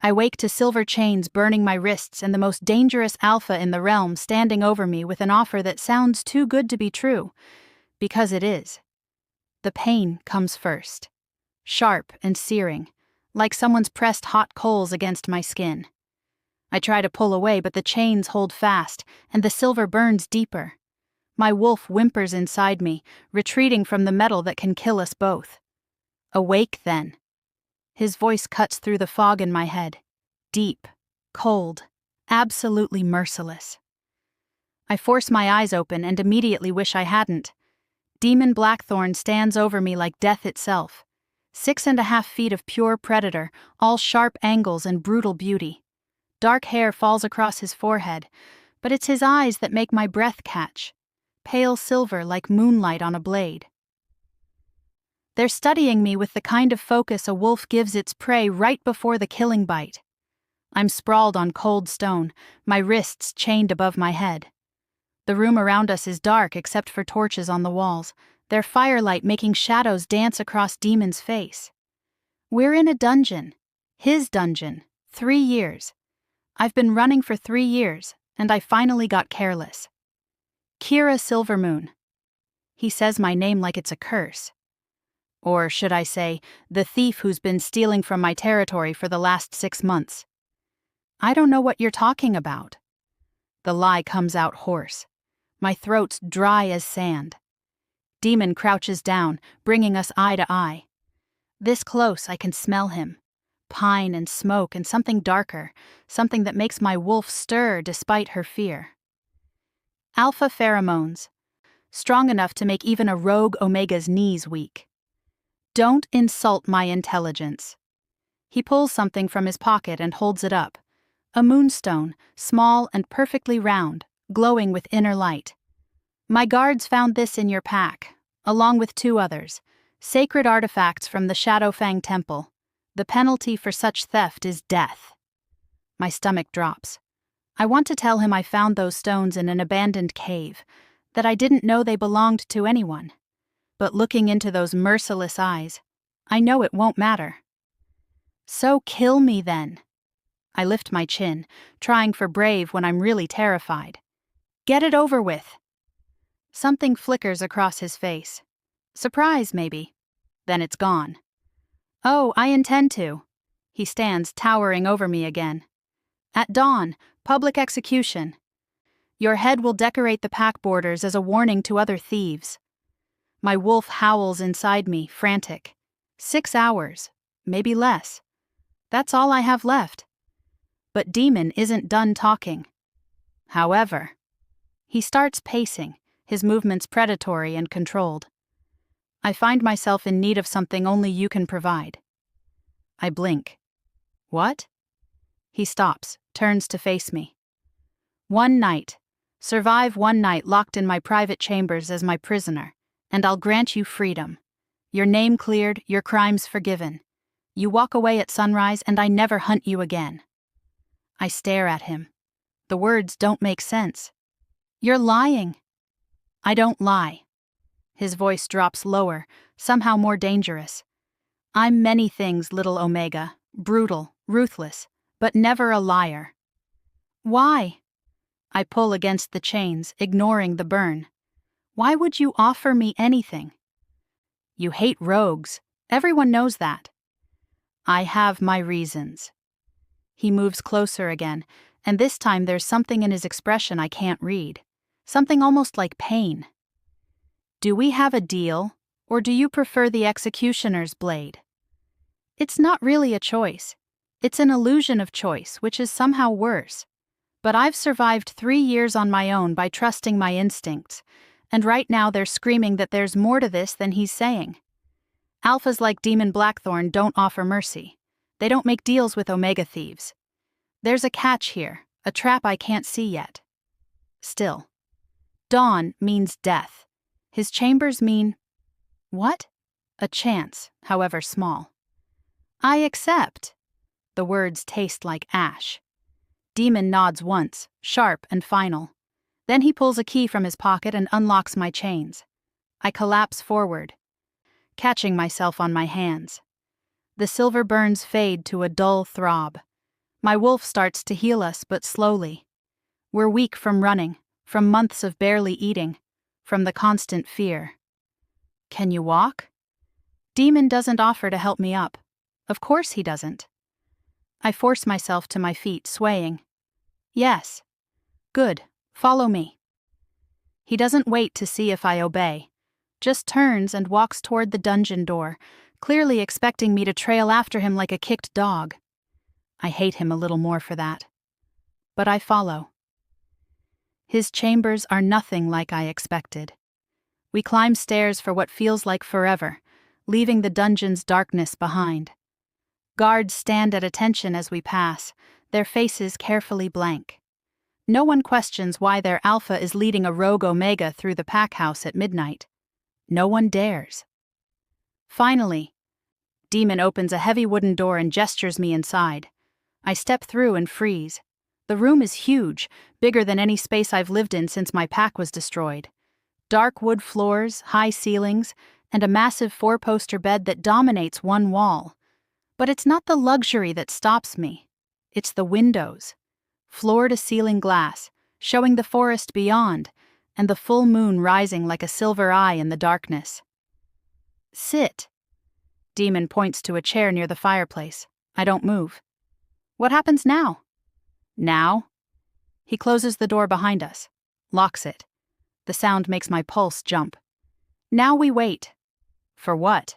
I wake to silver chains burning my wrists and the most dangerous alpha in the realm standing over me with an offer that sounds too good to be true. Because it is. The pain comes first. Sharp and searing, like someone's pressed hot coals against my skin. I try to pull away, but the chains hold fast, and the silver burns deeper. My wolf whimpers inside me, retreating from the metal that can kill us both. Awake, then. His voice cuts through the fog in my head. Deep, cold, absolutely merciless. I force my eyes open and immediately wish I hadn't. Demon Blackthorn stands over me like death itself. 6.5 feet of pure predator, all sharp angles and brutal beauty. Dark hair falls across his forehead, but it's his eyes that make my breath catch. Pale silver like moonlight on a blade. They're studying me with the kind of focus a wolf gives its prey right before the killing bite. I'm sprawled on cold stone, my wrists chained above my head. The room around us is dark except for torches on the walls, their firelight making shadows dance across Demon's face. We're in a dungeon. His dungeon. 3 years. I've been running for 3 years, and I finally got careless. Kira Silvermoon. He says my name like it's a curse. Or should I say, the thief who's been stealing from my territory for the last 6 months. I don't know what you're talking about. The lie comes out hoarse. My throat's dry as sand. Demon crouches down, bringing us eye to eye. This close, I can smell him. Pine and smoke and something darker, something that makes my wolf stir despite her fear. Alpha pheromones. Strong enough to make even a rogue Omega's knees weak. Don't insult my intelligence. He pulls something from his pocket and holds it up. A moonstone, small and perfectly round, glowing with inner light. My guards found this in your pack, along with 2 others, sacred artifacts from the Shadowfang Temple. The penalty for such theft is death. My stomach drops. I want to tell him I found those stones in an abandoned cave, that I didn't know they belonged to anyone. But looking into those merciless eyes, I know it won't matter. So kill me then. I lift my chin, trying for brave when I'm really terrified. Get it over with. Something flickers across his face. Surprise, maybe. Then it's gone. Oh, I intend to. He stands towering over me again. At dawn, public execution. Your head will decorate the pack borders as a warning to other thieves. My wolf howls inside me, frantic. 6 hours, maybe less. That's all I have left. But Demon isn't done talking. However, he starts pacing, his movements predatory and controlled. I find myself in need of something only you can provide. I blink. What? He stops, turns to face me. 1 night. Survive 1 night locked in my private chambers as my prisoner, and I'll grant you freedom. Your name cleared, your crimes forgiven. You walk away at sunrise and I never hunt you again. I stare at him. The words don't make sense. You're lying. I don't lie. His voice drops lower, somehow more dangerous. I'm many things, little Omega, brutal, ruthless, but never a liar. Why? I pull against the chains, ignoring the burn. Why would you offer me anything? You hate rogues. Everyone knows that. I have my reasons. He moves closer again, and this time there's something in his expression I can't read. Something almost like pain. Do we have a deal, or do you prefer the executioner's blade? It's not really a choice. It's an illusion of choice, which is somehow worse. But I've survived 3 years on my own by trusting my instincts, and right now they're screaming that there's more to this than he's saying. Alphas like Demon Blackthorn don't offer mercy. They don't make deals with Omega thieves. There's a catch here, a trap I can't see yet. Still. Dawn means death. His chambers mean... what? A chance, however small. I accept. The words taste like ash. Demon nods once, sharp and final. Then he pulls a key from his pocket and unlocks my chains. I collapse forward, catching myself on my hands. The silver burns fade to a dull throb. My wolf starts to heal us, but slowly. We're weak from running, from months of barely eating, from the constant fear. Can you walk? Demon doesn't offer to help me up. Of course he doesn't. I force myself to my feet, swaying. Yes. Good. Follow me. He doesn't wait to see if I obey, just turns and walks toward the dungeon door, clearly expecting me to trail after him like a kicked dog. I hate him a little more for that. But I follow. His chambers are nothing like I expected. We climb stairs for what feels like forever, leaving the dungeon's darkness behind. Guards stand at attention as we pass, their faces carefully blank. No one questions why their alpha is leading a rogue omega through the pack house at midnight. No one dares. Finally, Demon opens a heavy wooden door and gestures me inside. I step through and freeze. The room is huge, bigger than any space I've lived in since my pack was destroyed. Dark wood floors, high ceilings, and a massive 4-poster bed that dominates one wall. But it's not the luxury that stops me. It's the windows. Floor-to-ceiling glass, showing the forest beyond, and the full moon rising like a silver eye in the darkness. Sit. Demon points to a chair near the fireplace. I don't move. What happens now? Now? He closes the door behind us, locks it. The sound makes my pulse jump. Now we wait. For what?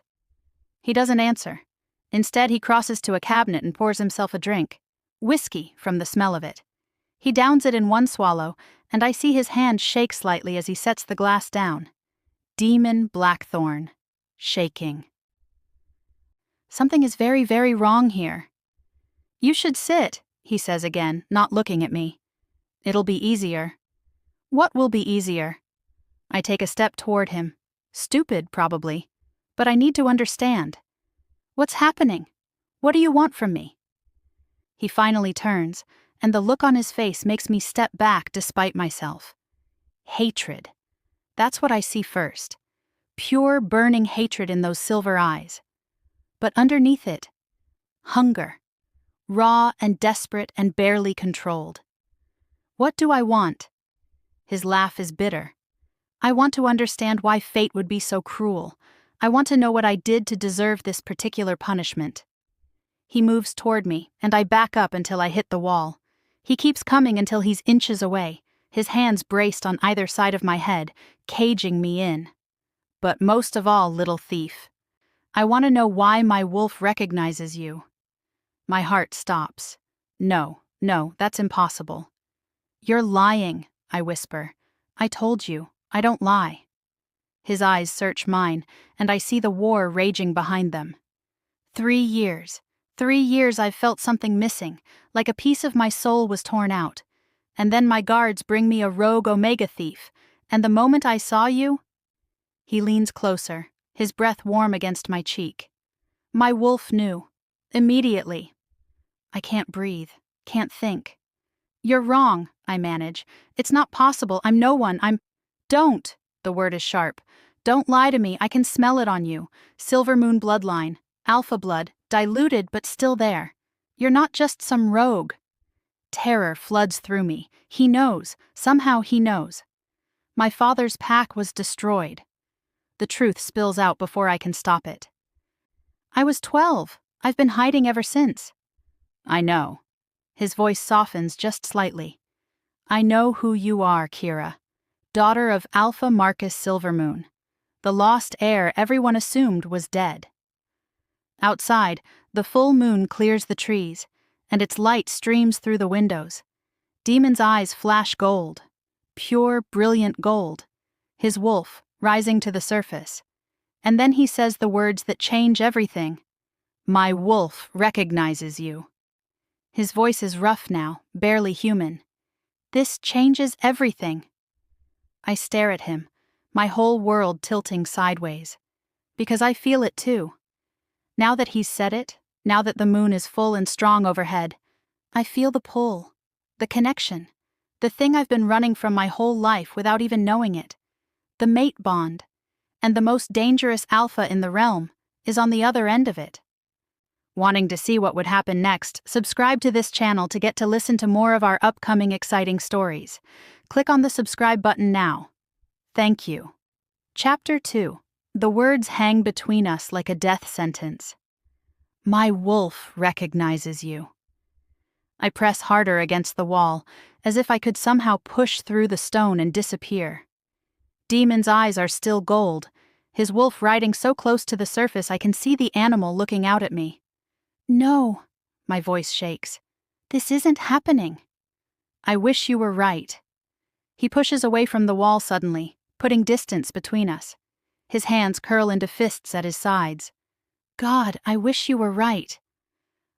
He doesn't answer. Instead, he crosses to a cabinet and pours himself a drink. Whiskey, from the smell of it. He downs it in one swallow, and I see his hand shake slightly as he sets the glass down. Demon Blackthorn. Shaking. Something is very, very wrong here. You should sit, he says again, not looking at me. It'll be easier. What will be easier? I take a step toward him. Stupid, probably. But I need to understand. What's happening? What do you want from me? He finally turns, and the look on his face makes me step back despite myself. Hatred. That's what I see first. Pure, burning hatred in those silver eyes. But underneath it, hunger. Raw and desperate and barely controlled. What do I want? His laugh is bitter. I want to understand why fate would be so cruel. I want to know what I did to deserve this particular punishment. He moves toward me, and I back up until I hit the wall. He keeps coming until he's inches away, his hands braced on either side of my head, caging me in. But most of all, little thief, I want to know why my wolf recognizes you. My heart stops. No, that's impossible. You're lying, I whisper. I told you, I don't lie. His eyes search mine, and I see the war raging behind them. 3 years. 3 years I've felt something missing, like a piece of my soul was torn out. And then my guards bring me a rogue omega thief, and the moment I saw you... He leans closer, his breath warm against my cheek. My wolf knew. Immediately. I can't breathe, can't think. You're wrong, I manage. It's not possible, I'm no one, Don't! The word is sharp. Don't lie to me, I can smell it on you. Silver Moon bloodline, alpha blood, diluted but still there. You're not just some rogue. Terror floods through me. He knows, somehow he knows. My father's pack was destroyed. The truth spills out before I can stop it. I was 12. I've been hiding ever since. I know. His voice softens just slightly. I know who you are, Kira. Daughter of Alpha Marcus Silvermoon. The lost heir everyone assumed was dead. Outside, the full moon clears the trees, and its light streams through the windows. Demon's eyes flash gold. Pure, brilliant gold. His wolf, rising to the surface. And then he says the words that change everything. My wolf recognizes you. His voice is rough now, barely human. This changes everything. I stare at him, my whole world tilting sideways. Because I feel it too. Now that he's said it, now that the moon is full and strong overhead, I feel the pull, the connection, the thing I've been running from my whole life without even knowing it. The mate bond. And the most dangerous alpha in the realm is on the other end of it. Wanting to see what would happen next, subscribe to this channel to get to listen to more of our upcoming exciting stories. Click on the subscribe button now. Thank you. Chapter 2. The words hang between us like a death sentence. My wolf recognizes you. I press harder against the wall, as if I could somehow push through the stone and disappear. Demon's eyes are still gold, his wolf riding so close to the surface I can see the animal looking out at me. No, my voice shakes. This isn't happening. I wish you were right. He pushes away from the wall suddenly, putting distance between us. His hands curl into fists at his sides. God, I wish you were right.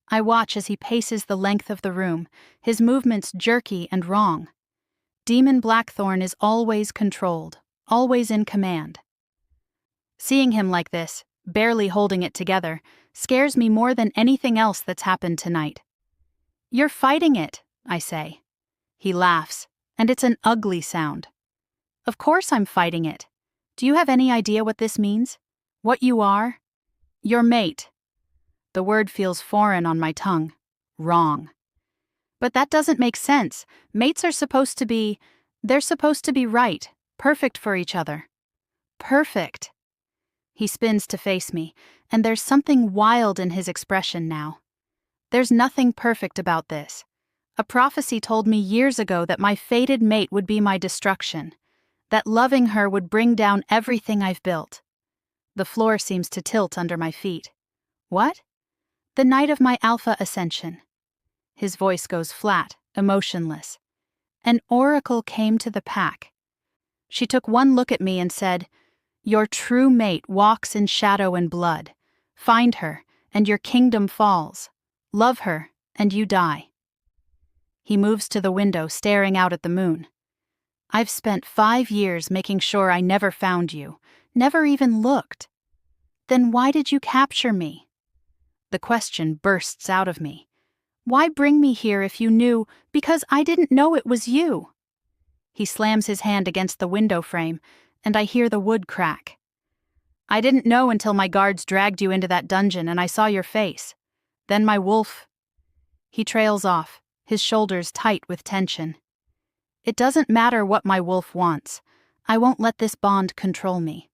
I watch as he paces the length of the room, his movements jerky and wrong. Demon Blackthorn is always controlled, always in command. Seeing him like this, barely holding it together, scares me more than anything else that's happened tonight. You're fighting it, I say. He laughs, and it's an ugly sound. Of course I'm fighting it. Do you have any idea what this means? What you are? Your mate. The word feels foreign on my tongue. Wrong. But that doesn't make sense. Mates are supposed to be... They're supposed to be right, perfect for each other. Perfect. He spins to face me, and there's something wild in his expression now. There's nothing perfect about this. A prophecy told me years ago that my fated mate would be my destruction, that loving her would bring down everything I've built. The floor seems to tilt under my feet. What? The night of my Alpha Ascension. His voice goes flat, emotionless. An oracle came to the pack. She took one look at me and said, "Your true mate walks in shadow and blood. Find her, and your kingdom falls. Love her, and you die." He moves to the window, staring out at the moon. I've spent 5 years making sure I never found you, never even looked. Then why did you capture me? The question bursts out of me. Why bring me here if you knew? Because I didn't know it was you. He slams his hand against the window frame, and I hear the wood crack. I didn't know until my guards dragged you into that dungeon and I saw your face. Then my wolf... He trails off, his shoulders tight with tension. It doesn't matter what my wolf wants. I won't let this bond control me.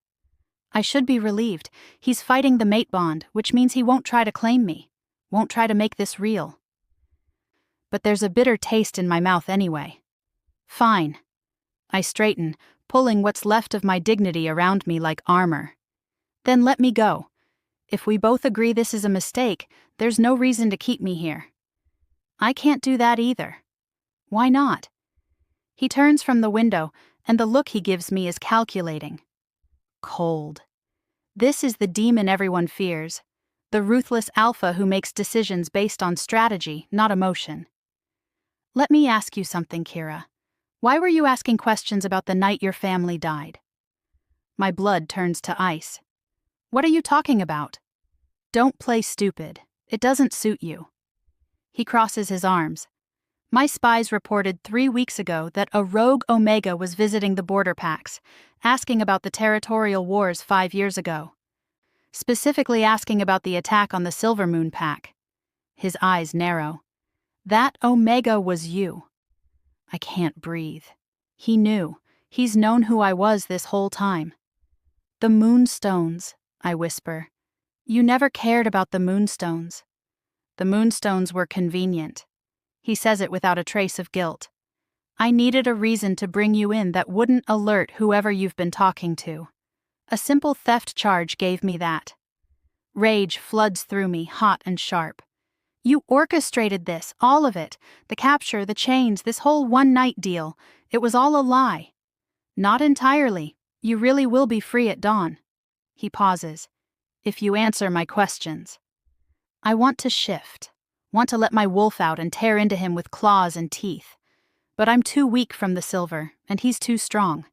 I should be relieved. He's fighting the mate bond, which means he won't try to claim me, won't try to make this real. But there's a bitter taste in my mouth anyway. Fine. I straighten, pulling what's left of my dignity around me like armor. Then let me go. If we both agree this is a mistake, there's no reason to keep me here. I can't do that either. Why not? He turns from the window, and the look he gives me is calculating. Cold. This is the demon everyone fears, the ruthless alpha who makes decisions based on strategy, not emotion. Let me ask you something, Kira. Why were you asking questions about the night your family died? My blood turns to ice. What are you talking about? Don't play stupid. It doesn't suit you. He crosses his arms. My spies reported 3 weeks ago that a rogue Omega was visiting the border packs, asking about the territorial wars 5 years ago. Specifically asking about the attack on the Silvermoon pack. His eyes narrow. That Omega was you. I can't breathe. He knew. He's known who I was this whole time. The Moonstones, I whisper. You never cared about the Moonstones. The Moonstones were convenient. He says it without a trace of guilt. I needed a reason to bring you in that wouldn't alert whoever you've been talking to. A simple theft charge gave me that. Rage floods through me, hot and sharp. You orchestrated this, all of it. The capture, the chains, this whole one-night deal. It was all a lie. Not entirely. You really will be free at dawn. He pauses. If you answer my questions. I want to shift. Want to let my wolf out and tear into him with claws and teeth. But I'm too weak from the silver, and he's too strong.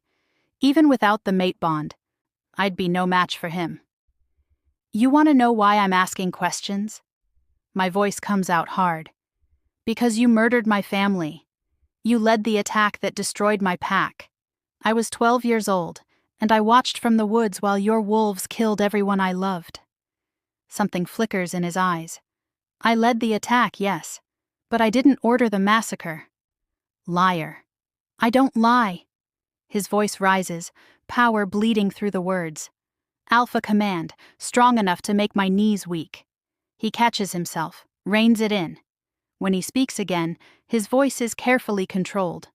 Even without the mate bond, I'd be no match for him. You want to know why I'm asking questions? My voice comes out hard. Because you murdered my family. You led the attack that destroyed my pack. I was 12 years old, and I watched from the woods while your wolves killed everyone I loved. Something flickers in his eyes. I led the attack, yes, but I didn't order the massacre. Liar. I don't lie. His voice rises, power bleeding through the words. Alpha command, strong enough to make my knees weak. He catches himself, reins it in. When he speaks again, his voice is carefully controlled.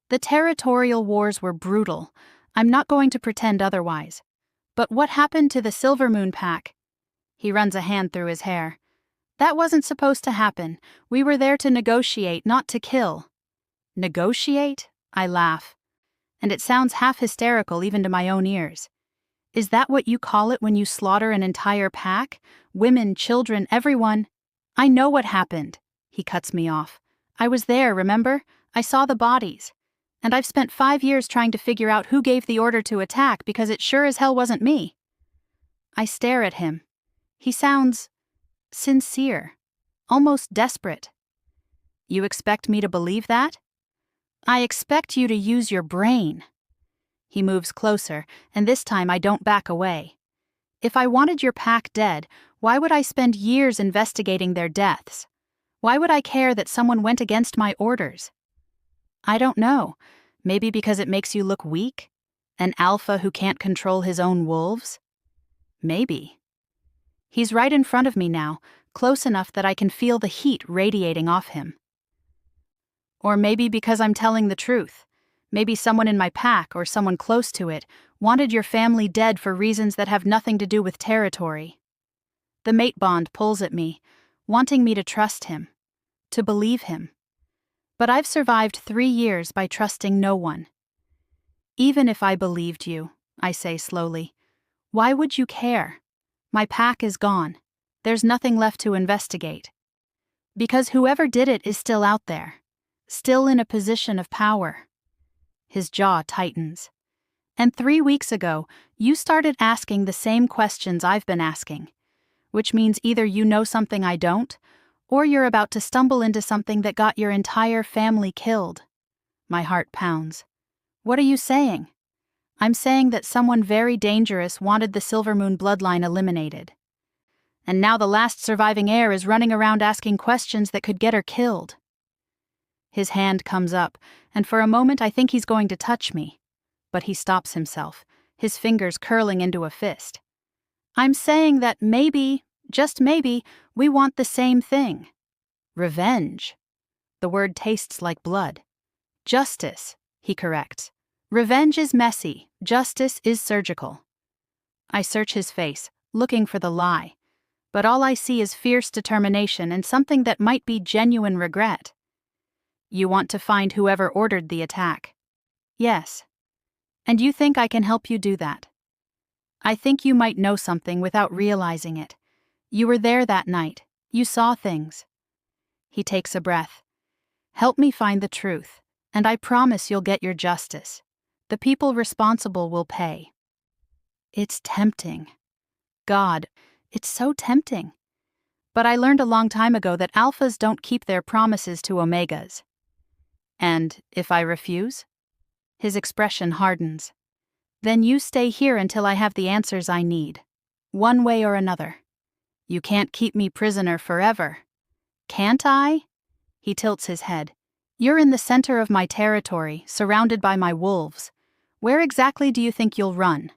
The territorial wars were brutal. I'm not going to pretend otherwise. But what happened to the Silvermoon Pack? He runs a hand through his hair. That wasn't supposed to happen. We were there to negotiate, not to kill. Negotiate? I laugh. And it sounds half hysterical even to my own ears. Is that what you call it when you slaughter an entire pack? Women, children, everyone? I know what happened. He cuts me off. I was there, remember? I saw the bodies. And I've spent 5 years trying to figure out who gave the order to attack because it sure as hell wasn't me. I stare at him. He sounds sincere, almost desperate. You expect me to believe that? I expect you to use your brain. He moves closer, and this time I don't back away. If I wanted your pack dead, why would I spend years investigating their deaths? Why would I care that someone went against my orders? I don't know. Maybe because it makes you look weak? An alpha who can't control his own wolves? Maybe. He's right in front of me now, close enough that I can feel the heat radiating off him. Or maybe because I'm telling the truth. Maybe someone in my pack, or someone close to it, wanted your family dead for reasons that have nothing to do with territory. The mate bond pulls at me, wanting me to trust him, to believe him. But I've survived 3 years by trusting no one. Even if I believed you, I say slowly, why would you care? My pack is gone. There's nothing left to investigate. Because whoever did it is still out there, still in a position of power. His jaw tightens. And 3 weeks ago, you started asking the same questions I've been asking, which means either you know something I don't, or you're about to stumble into something that got your entire family killed. My heart pounds. What are you saying? I'm saying that someone very dangerous wanted the Silvermoon bloodline eliminated. And now the last surviving heir is running around asking questions that could get her killed. His hand comes up, and for a moment I think he's going to touch me. But he stops himself, his fingers curling into a fist. I'm saying that maybe, just maybe, we want the same thing. Revenge. The word tastes like blood. Justice, he corrects. Revenge is messy, justice is surgical. I search his face, looking for the lie. But all I see is fierce determination and something that might be genuine regret. You want to find whoever ordered the attack. Yes. And you think I can help you do that? I think you might know something without realizing it. You were there that night. You saw things. He takes a breath. Help me find the truth, and I promise you'll get your justice. The people responsible will pay. It's tempting. God, it's so tempting. But I learned a long time ago that alphas don't keep their promises to omegas. And if I refuse? His expression hardens. Then you stay here until I have the answers I need. One way or another. You can't keep me prisoner forever. Can't I? He tilts his head. You're in the center of my territory, surrounded by my wolves. Where exactly do you think you'll run?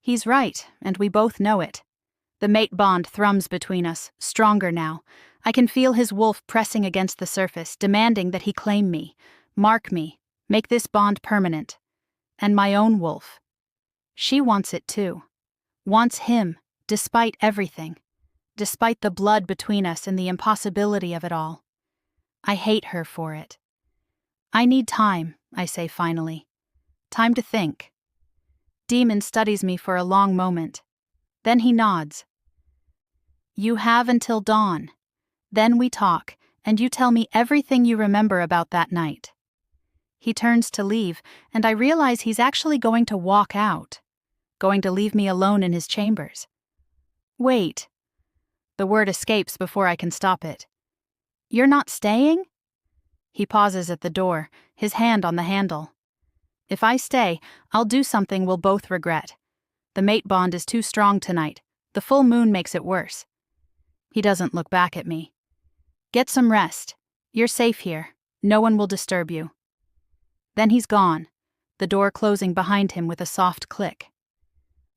He's right, and we both know it. The mate bond thrums between us, stronger now. I can feel his wolf pressing against the surface, demanding that he claim me, mark me, make this bond permanent. And my own wolf. She wants it too. Wants him, despite everything. Despite the blood between us and the impossibility of it all. I hate her for it. I need time, I say finally. Time to think. Demon studies me for a long moment. Then he nods. You have until dawn. Then we talk, and you tell me everything you remember about that night. He turns to leave, and I realize he's actually going to walk out. Going to leave me alone in his chambers. Wait. The word escapes before I can stop it. You're not staying? He pauses at the door, his hand on the handle. If I stay, I'll do something we'll both regret. The mate bond is too strong tonight. The full moon makes it worse. He doesn't look back at me. Get some rest. You're safe here. No one will disturb you. Then he's gone, the door closing behind him with a soft click.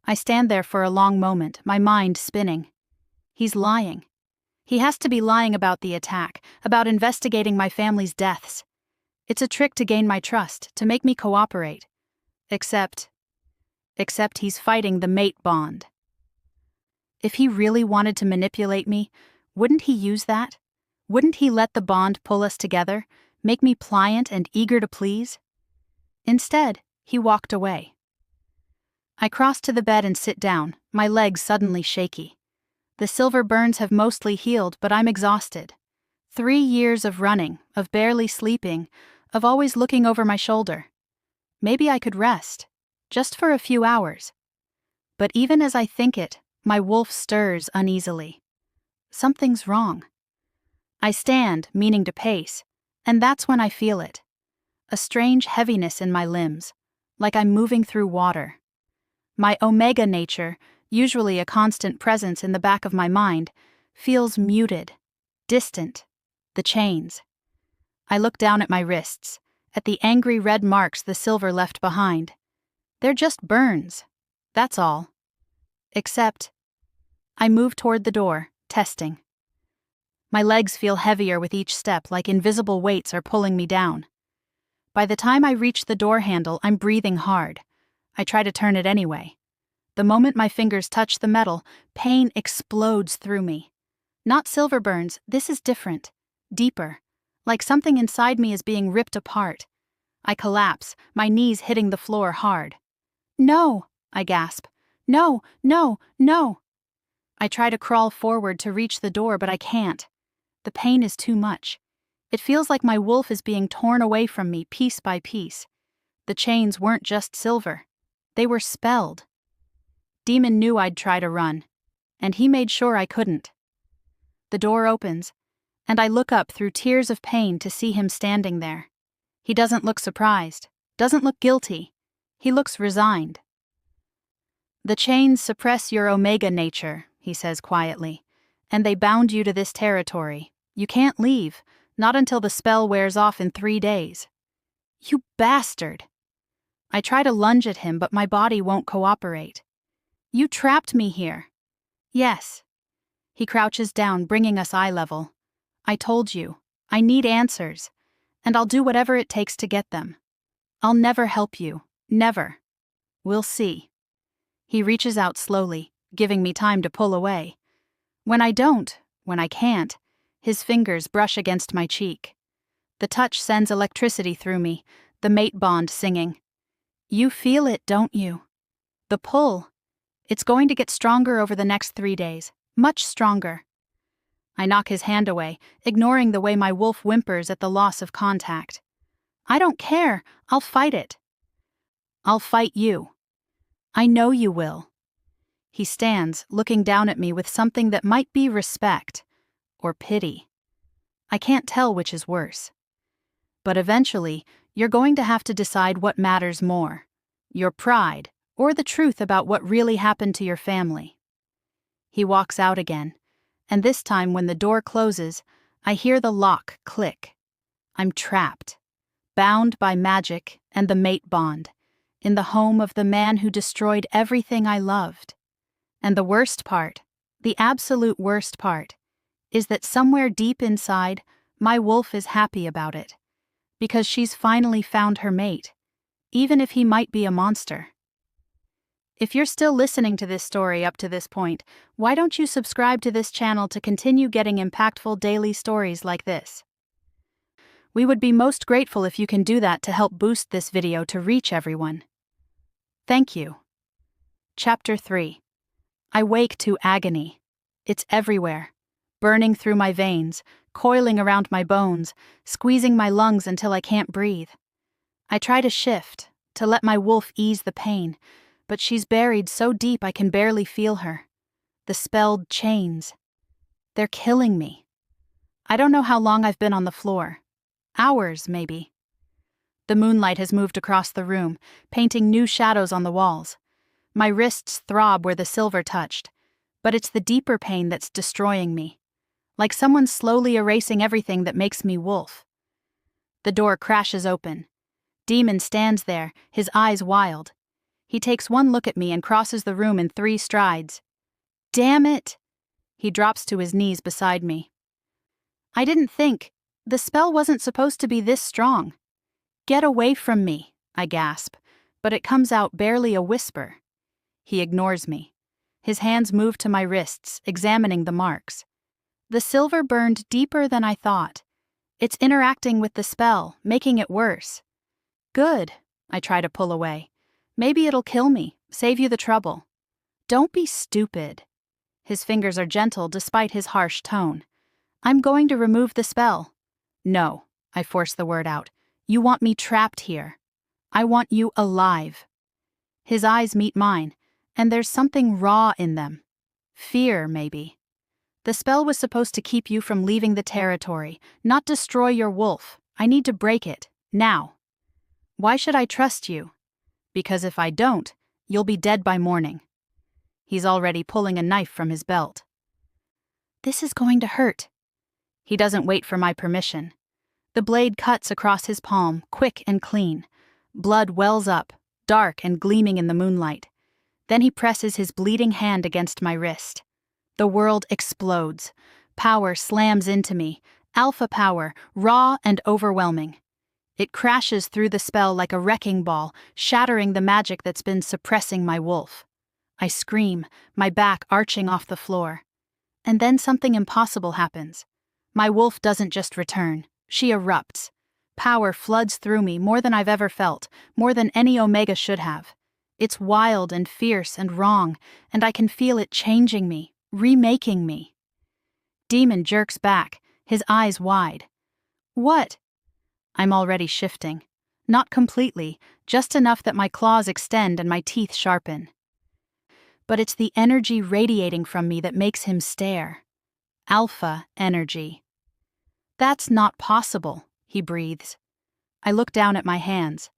I stand there for a long moment, my mind spinning. He's lying. He has to be lying about the attack, about investigating my family's deaths. It's a trick to gain my trust, to make me cooperate. Except he's fighting the mate bond. If he really wanted to manipulate me, wouldn't he use that? Wouldn't he let the bond pull us together, make me pliant and eager to please? Instead, he walked away. I cross to the bed and sit down, my legs suddenly shaky. The silver burns have mostly healed, but I'm exhausted. 3 years of running, of barely sleeping, of always looking over my shoulder. Maybe I could rest, just for a few hours. But even as I think it, my wolf stirs uneasily. Something's wrong. I stand, meaning to pace, and that's when I feel it. A strange heaviness in my limbs, like I'm moving through water. My omega nature, usually a constant presence in the back of my mind, feels muted, distant. The chains. I look down at my wrists, at the angry red marks the silver left behind. They're just burns. That's all. Except, I move toward the door, testing. My legs feel heavier with each step, like invisible weights are pulling me down. By the time I reach the door handle, I'm breathing hard. I try to turn it anyway. The moment my fingers touch the metal, pain explodes through me. Not silver burns, this is different. Deeper, like something inside me is being ripped apart. I collapse, my knees hitting the floor hard. No, I gasp. No, no, no. I try to crawl forward to reach the door, but I can't. The pain is too much. It feels like my wolf is being torn away from me piece by piece. The chains weren't just silver. They were spelled. Demon knew I'd try to run, and he made sure I couldn't. The door opens, and I look up through tears of pain to see him standing there. He doesn't look surprised, doesn't look guilty. He looks resigned. The chains suppress your omega nature, he says quietly, and they bound you to this territory. You can't leave, not until the spell wears off in 3 days. You bastard! I try to lunge at him, but my body won't cooperate. You trapped me here. Yes. He crouches down, bringing us eye level. I told you, I need answers, and I'll do whatever it takes to get them. I'll never help you, never. We'll see. He reaches out slowly, giving me time to pull away. When I can't, his fingers brush against my cheek. The touch sends electricity through me, the mate bond singing. You feel it, don't you? The pull. It's going to get stronger over the next 3 days, much stronger. I knock his hand away, ignoring the way my wolf whimpers at the loss of contact. I don't care, I'll fight it. I'll fight you. I know you will. He stands, looking down at me with something that might be respect, or pity. I can't tell which is worse. But eventually, you're going to have to decide what matters more, your pride, or the truth about what really happened to your family. He walks out again, and this time when the door closes, I hear the lock click. I'm trapped, bound by magic and the mate bond, in the home of the man who destroyed everything I loved. And the worst part, the absolute worst part, is that somewhere deep inside, my wolf is happy about it. Because she's finally found her mate, even if he might be a monster. If you're still listening to this story up to this point, why don't you subscribe to this channel to continue getting impactful daily stories like this? We would be most grateful if you can do that to help boost this video to reach everyone. Thank you. Chapter 3. I wake to agony. It's everywhere, burning through my veins, coiling around my bones, squeezing my lungs until I can't breathe. I try to shift, to let my wolf ease the pain, but she's buried so deep I can barely feel her. The spelled chains. They're killing me. I don't know how long I've been on the floor. Hours, maybe. The moonlight has moved across the room, painting new shadows on the walls. My wrists throb where the silver touched, but it's the deeper pain that's destroying me. like someone slowly erasing everything that makes me wolf. The door crashes open. Demon stands there, his eyes wild. He takes one look at me and crosses the room in 3 strides. Damn it! He drops to his knees beside me. I didn't think. The spell wasn't supposed to be this strong. Get away from me, I gasp, but it comes out barely a whisper. He ignores me. His hands move to my wrists, examining the marks. The silver burned deeper than I thought. It's interacting with the spell, making it worse. Good, I try to pull away. Maybe it'll kill me, save you the trouble. Don't be stupid. His fingers are gentle despite his harsh tone. I'm going to remove the spell. No, I force the word out. You want me trapped here. I want you alive. His eyes meet mine, and there's something raw in them. Fear, maybe. The spell was supposed to keep you from leaving the territory, not destroy your wolf. I need to break it, now. Why should I trust you? Because if I don't, you'll be dead by morning. He's already pulling a knife from his belt. This is going to hurt. He doesn't wait for my permission. The blade cuts across his palm, quick and clean. Blood wells up, dark and gleaming in the moonlight. Then he presses his bleeding hand against my wrist. The world explodes. Power slams into me. Alpha power, raw and overwhelming. It crashes through the spell like a wrecking ball, shattering the magic that's been suppressing my wolf. I scream, my back arching off the floor. And then something impossible happens. My wolf doesn't just return. She erupts. Power floods through me more than I've ever felt, more than any Omega should have. It's wild and fierce and wrong, and I can feel it changing me, remaking me. Demon jerks back, his eyes wide. What? I'm already shifting. Not completely, just enough that my claws extend and my teeth sharpen. But it's the energy radiating from me that makes him stare. Alpha energy. That's not possible, he breathes. I look down at my hands.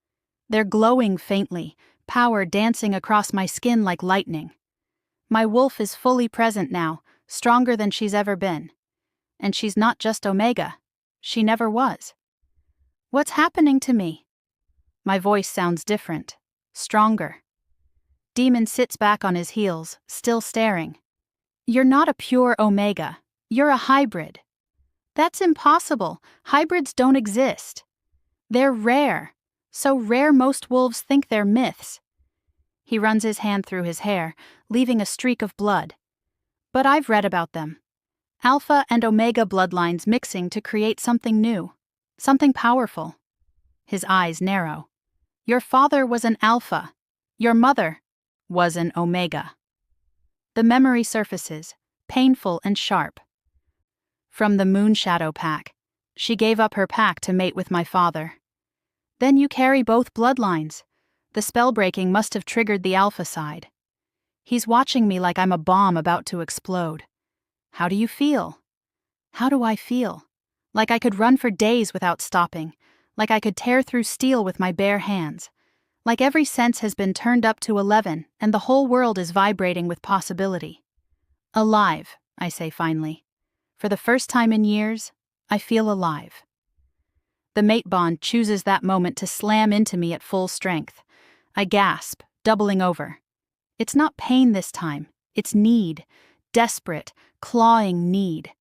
They're glowing faintly, power dancing across my skin like lightning. My wolf is fully present now, stronger than she's ever been. And she's not just Omega. She never was. What's happening to me? My voice sounds different, stronger. Demon sits back on his heels, still staring. You're not a pure Omega. You're a hybrid. That's impossible. Hybrids don't exist. They're rare. So rare most wolves think they're myths. He runs his hand through his hair, leaving a streak of blood. But I've read about them. Alpha and Omega bloodlines mixing to create something new. Something powerful. His eyes narrow. Your father was an Alpha. Your mother was an Omega. The memory surfaces, painful and sharp. From the Moonshadow Pack. She gave up her pack to mate with my father. Then you carry both bloodlines. The spell breaking must have triggered the Alpha side. He's watching me like I'm a bomb about to explode. How do you feel? How do I feel? Like I could run for days without stopping. Like I could tear through steel with my bare hands. Like every sense has been turned up to 11 and the whole world is vibrating with possibility. Alive, I say finally. For the first time in years, I feel alive. The mate bond chooses that moment to slam into me at full strength. I gasp, doubling over. It's not pain this time, it's need. Desperate, clawing need.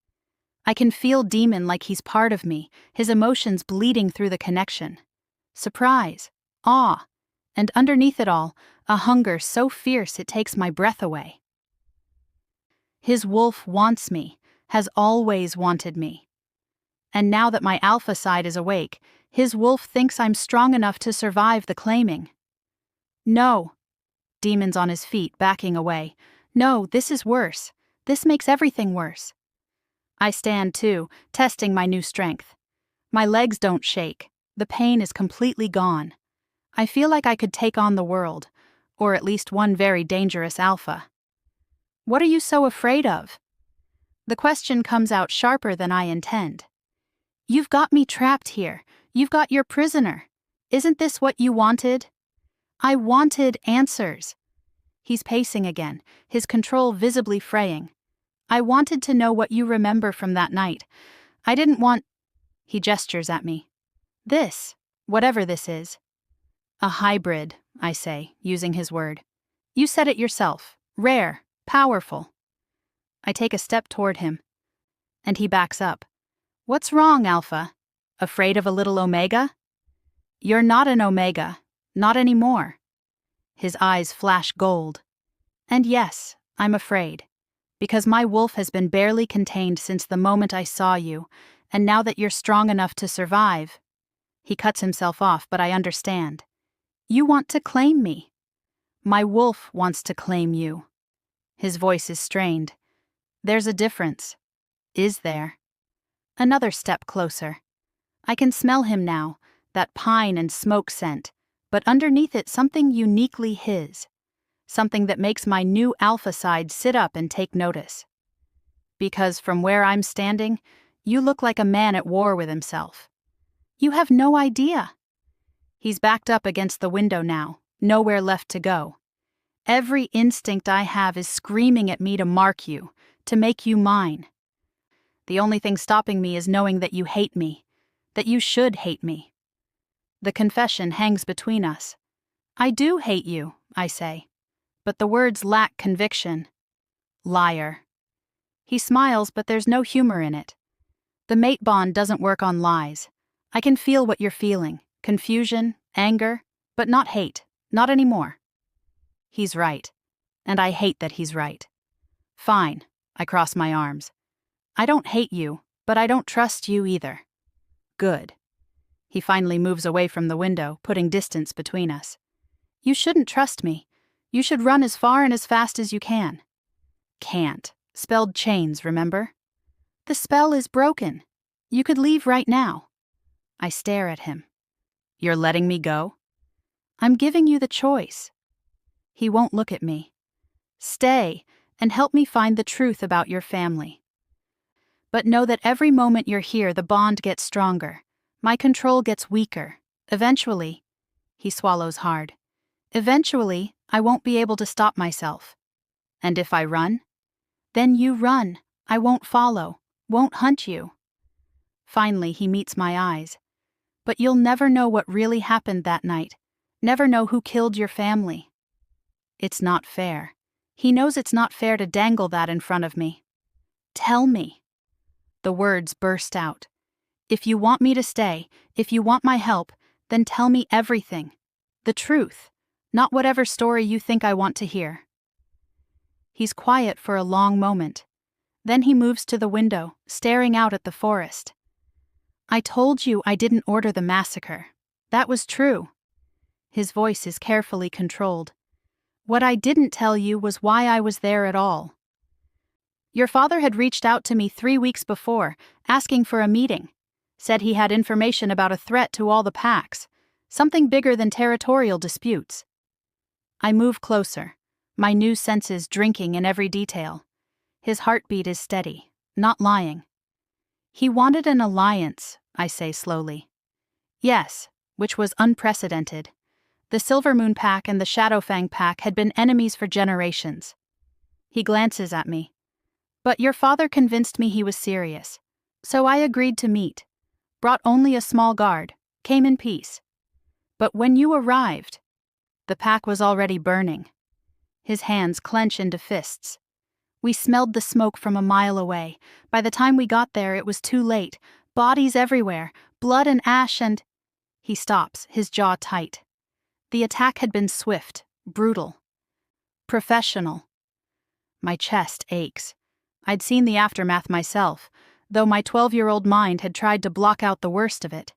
I can feel Demon like he's part of me, his emotions bleeding through the connection. Surprise, awe, and underneath it all, a hunger so fierce it takes my breath away. His wolf wants me, has always wanted me. And now that my Alpha side is awake, his wolf thinks I'm strong enough to survive the claiming. No. Demon's on his feet, backing away. No, this is worse. This makes everything worse. I stand too, testing my new strength. My legs don't shake. The pain is completely gone. I feel like I could take on the world, or at least one very dangerous Alpha. What are you so afraid of? The question comes out sharper than I intend. You've got me trapped here. You've got your prisoner. Isn't this what you wanted? I wanted answers. He's pacing again, his control visibly fraying. I wanted to know what you remember from that night. I didn't want. He gestures at me. This, whatever this is. A hybrid, I say, using his word. You said it yourself. Rare, powerful. I take a step toward him, and he backs up. What's wrong, Alpha? Afraid of a little Omega? You're not an Omega, not anymore. His eyes flash gold. And yes, I'm afraid. Because my wolf has been barely contained since the moment I saw you, and now that you're strong enough to survive. He cuts himself off, but I understand. You want to claim me. My wolf wants to claim you. His voice is strained. There's a difference. Is there? Another step closer. I can smell him now, that pine and smoke scent, but underneath it something uniquely his. Something that makes my new alpha side sit up and take notice. Because from where I'm standing, you look like a man at war with himself. You have no idea. He's backed up against the window now, nowhere left to go. Every instinct I have is screaming at me to mark you, to make you mine. The only thing stopping me is knowing that you hate me, that you should hate me. The confession hangs between us. I do hate you, I say, but the words lack conviction. Liar. He smiles, but there's no humor in it. The mate bond doesn't work on lies. I can feel what you're feeling. Confusion, anger, but not hate, not anymore. He's right, and I hate that he's right. Fine, I cross my arms. I don't hate you, but I don't trust you either. Good. He finally moves away from the window, putting distance between us. You shouldn't trust me. You should run as far and as fast as you can. Can't. Spelled chains, remember? The spell is broken. You could leave right now. I stare at him. You're letting me go? I'm giving you the choice. He won't look at me. Stay and help me find the truth about your family. But know that every moment you're here, the bond gets stronger. My control gets weaker. Eventually, he swallows hard. Eventually, I won't be able to stop myself. And if I run? Then you run. I won't follow, won't hunt you. Finally, he meets my eyes. But you'll never know what really happened that night. Never know who killed your family. It's not fair. He knows it's not fair to dangle that in front of me. Tell me. The words burst out. If you want me to stay, if you want my help, then tell me everything. The truth, not whatever story you think I want to hear. He's quiet for a long moment. Then he moves to the window, staring out at the forest. I told you I didn't order the massacre. That was true. His voice is carefully controlled. What I didn't tell you was why I was there at all. Your father had reached out to me 3 weeks before, asking for a meeting. Said he had information about a threat to all the packs, something bigger than territorial disputes. I move closer, my new senses drinking in every detail. His heartbeat is steady, not lying. He wanted an alliance, I say slowly. Yes, which was unprecedented. The Silvermoon Pack and the Shadowfang Pack had been enemies for generations. He glances at me. But your father convinced me he was serious. So I agreed to meet. Brought only a small guard, came in peace. But when you arrived, the pack was already burning. His hands clench into fists. We smelled the smoke from a mile away. By the time we got there, it was too late. Bodies everywhere, blood and ash and... He stops, his jaw tight. The attack had been swift, brutal. Professional. My chest aches. I'd seen the aftermath myself, though my 12-year-old mind had tried to block out the worst of it.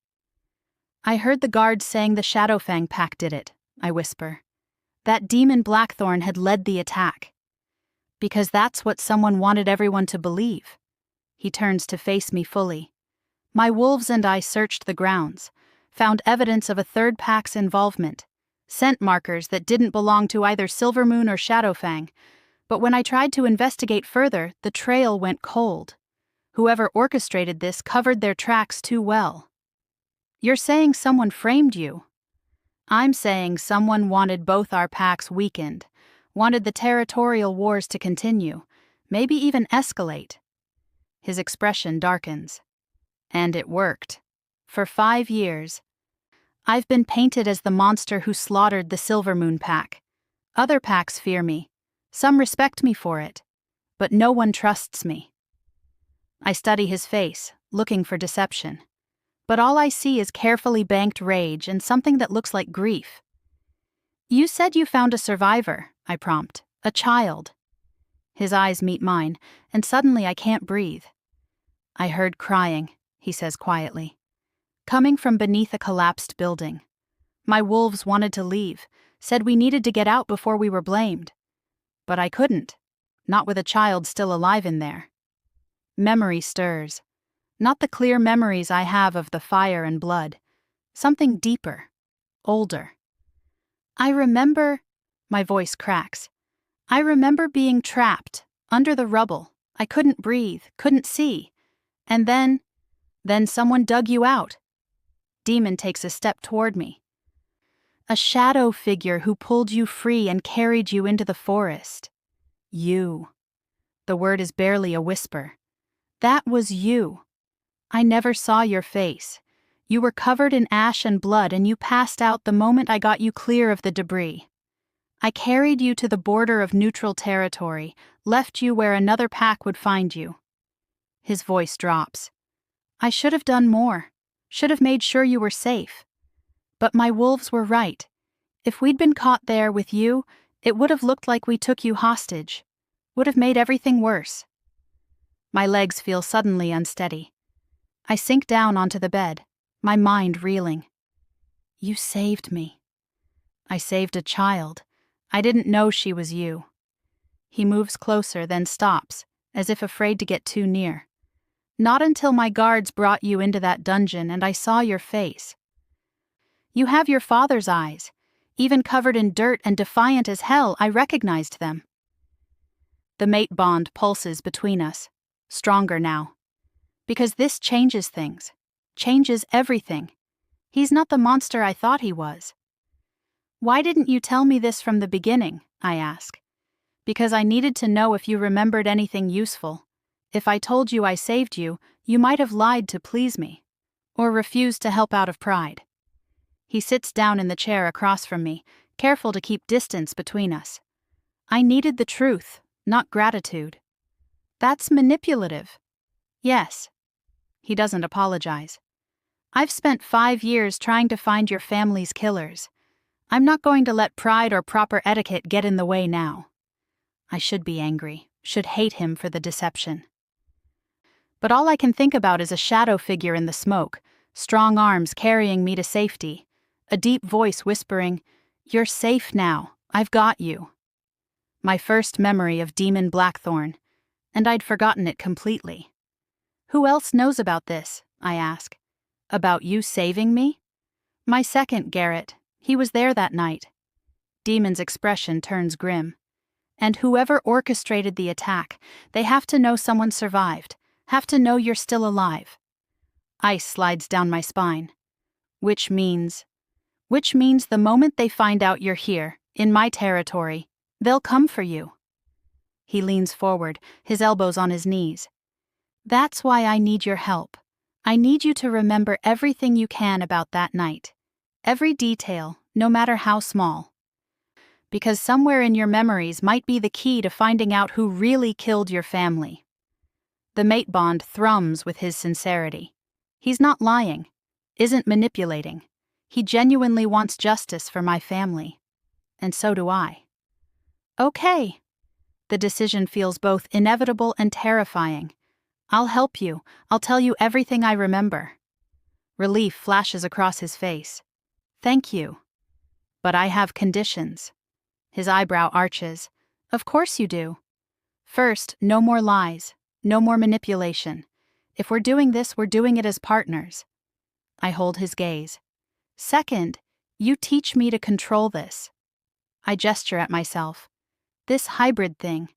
I heard the guards saying the Shadowfang Pack did it, I whisper. That demon Blackthorn had led the attack. Because that's what someone wanted everyone to believe. He turns to face me fully. My wolves and I searched the grounds, found evidence of a third pack's involvement, scent markers that didn't belong to either Silvermoon or Shadowfang, but when I tried to investigate further, the trail went cold. Whoever orchestrated this covered their tracks too well. You're saying someone framed you? I'm saying someone wanted both our packs weakened, wanted the territorial wars to continue, maybe even escalate. His expression darkens. And it worked. For 5 years, I've been painted as the monster who slaughtered the Silvermoon Pack. Other packs fear me. Some respect me for it. But no one trusts me. I study his face, looking for deception. But all I see is carefully banked rage and something that looks like grief. You said you found a survivor, I prompt. A child. His eyes meet mine, and suddenly I can't breathe. I heard crying, he says quietly. Coming from beneath a collapsed building. My wolves wanted to leave, said we needed to get out before we were blamed. But I couldn't, not with a child still alive in there. Memory stirs. Not the clear memories I have of the fire and blood. Something deeper, older. I remember, my voice cracks. I remember being trapped, under the rubble. I couldn't breathe, couldn't see. And then someone dug you out. Demon takes a step toward me. A shadow figure who pulled you free and carried you into the forest. You. The word is barely a whisper. That was you. I never saw your face. You were covered in ash and blood, and you passed out the moment I got you clear of the debris. I carried you to the border of neutral territory, left you where another pack would find you. His voice drops. I should have done more, should have made sure you were safe. But my wolves were right. If we'd been caught there with you, it would have looked like we took you hostage. Would have made everything worse. My legs feel suddenly unsteady. I sink down onto the bed, my mind reeling. You saved me. I saved a child. I didn't know she was you. He moves closer, then stops, as if afraid to get too near. Not until my guards brought you into that dungeon and I saw your face. You have your father's eyes. Even covered in dirt and defiant as hell, I recognized them. The mate bond pulses between us, stronger now. Because this changes things, changes everything. He's not the monster I thought he was. Why didn't you tell me this from the beginning? I ask. Because I needed to know if you remembered anything useful. If I told you I saved you, you might have lied to please me, or refused to help out of pride. He sits down in the chair across from me, careful to keep distance between us. I needed the truth, not gratitude. That's manipulative. Yes. He doesn't apologize. I've spent 5 years trying to find your family's killers. I'm not going to let pride or proper etiquette get in the way now. I should be angry, should hate him for the deception. But all I can think about is a shadow figure in the smoke, strong arms carrying me to safety, a deep voice whispering, "You're safe now, I've got you." My first memory of Demon Blackthorn, and I'd forgotten it completely. Who else knows about this? I ask. About you saving me? My second, Garrett. He was there that night. Demon's expression turns grim. And whoever orchestrated the attack, they have to know someone survived, have to know you're still alive. Ice slides down my spine. Which means the moment they find out you're here, in my territory, they'll come for you. He leans forward, his elbows on his knees. That's why I need your help. I need you to remember everything you can about that night. Every detail, no matter how small. Because somewhere in your memories might be the key to finding out who really killed your family. The mate bond thrums with his sincerity. He's not lying, isn't manipulating. He genuinely wants justice for my family. And so do I. Okay. The decision feels both inevitable and terrifying. I'll help you. I'll tell you everything I remember. Relief flashes across his face. Thank you. But I have conditions. His eyebrow arches. Of course you do. First, no more lies. No more manipulation. If we're doing this, we're doing it as partners. I hold his gaze. Second, you teach me to control this. I gesture at myself. This hybrid thing.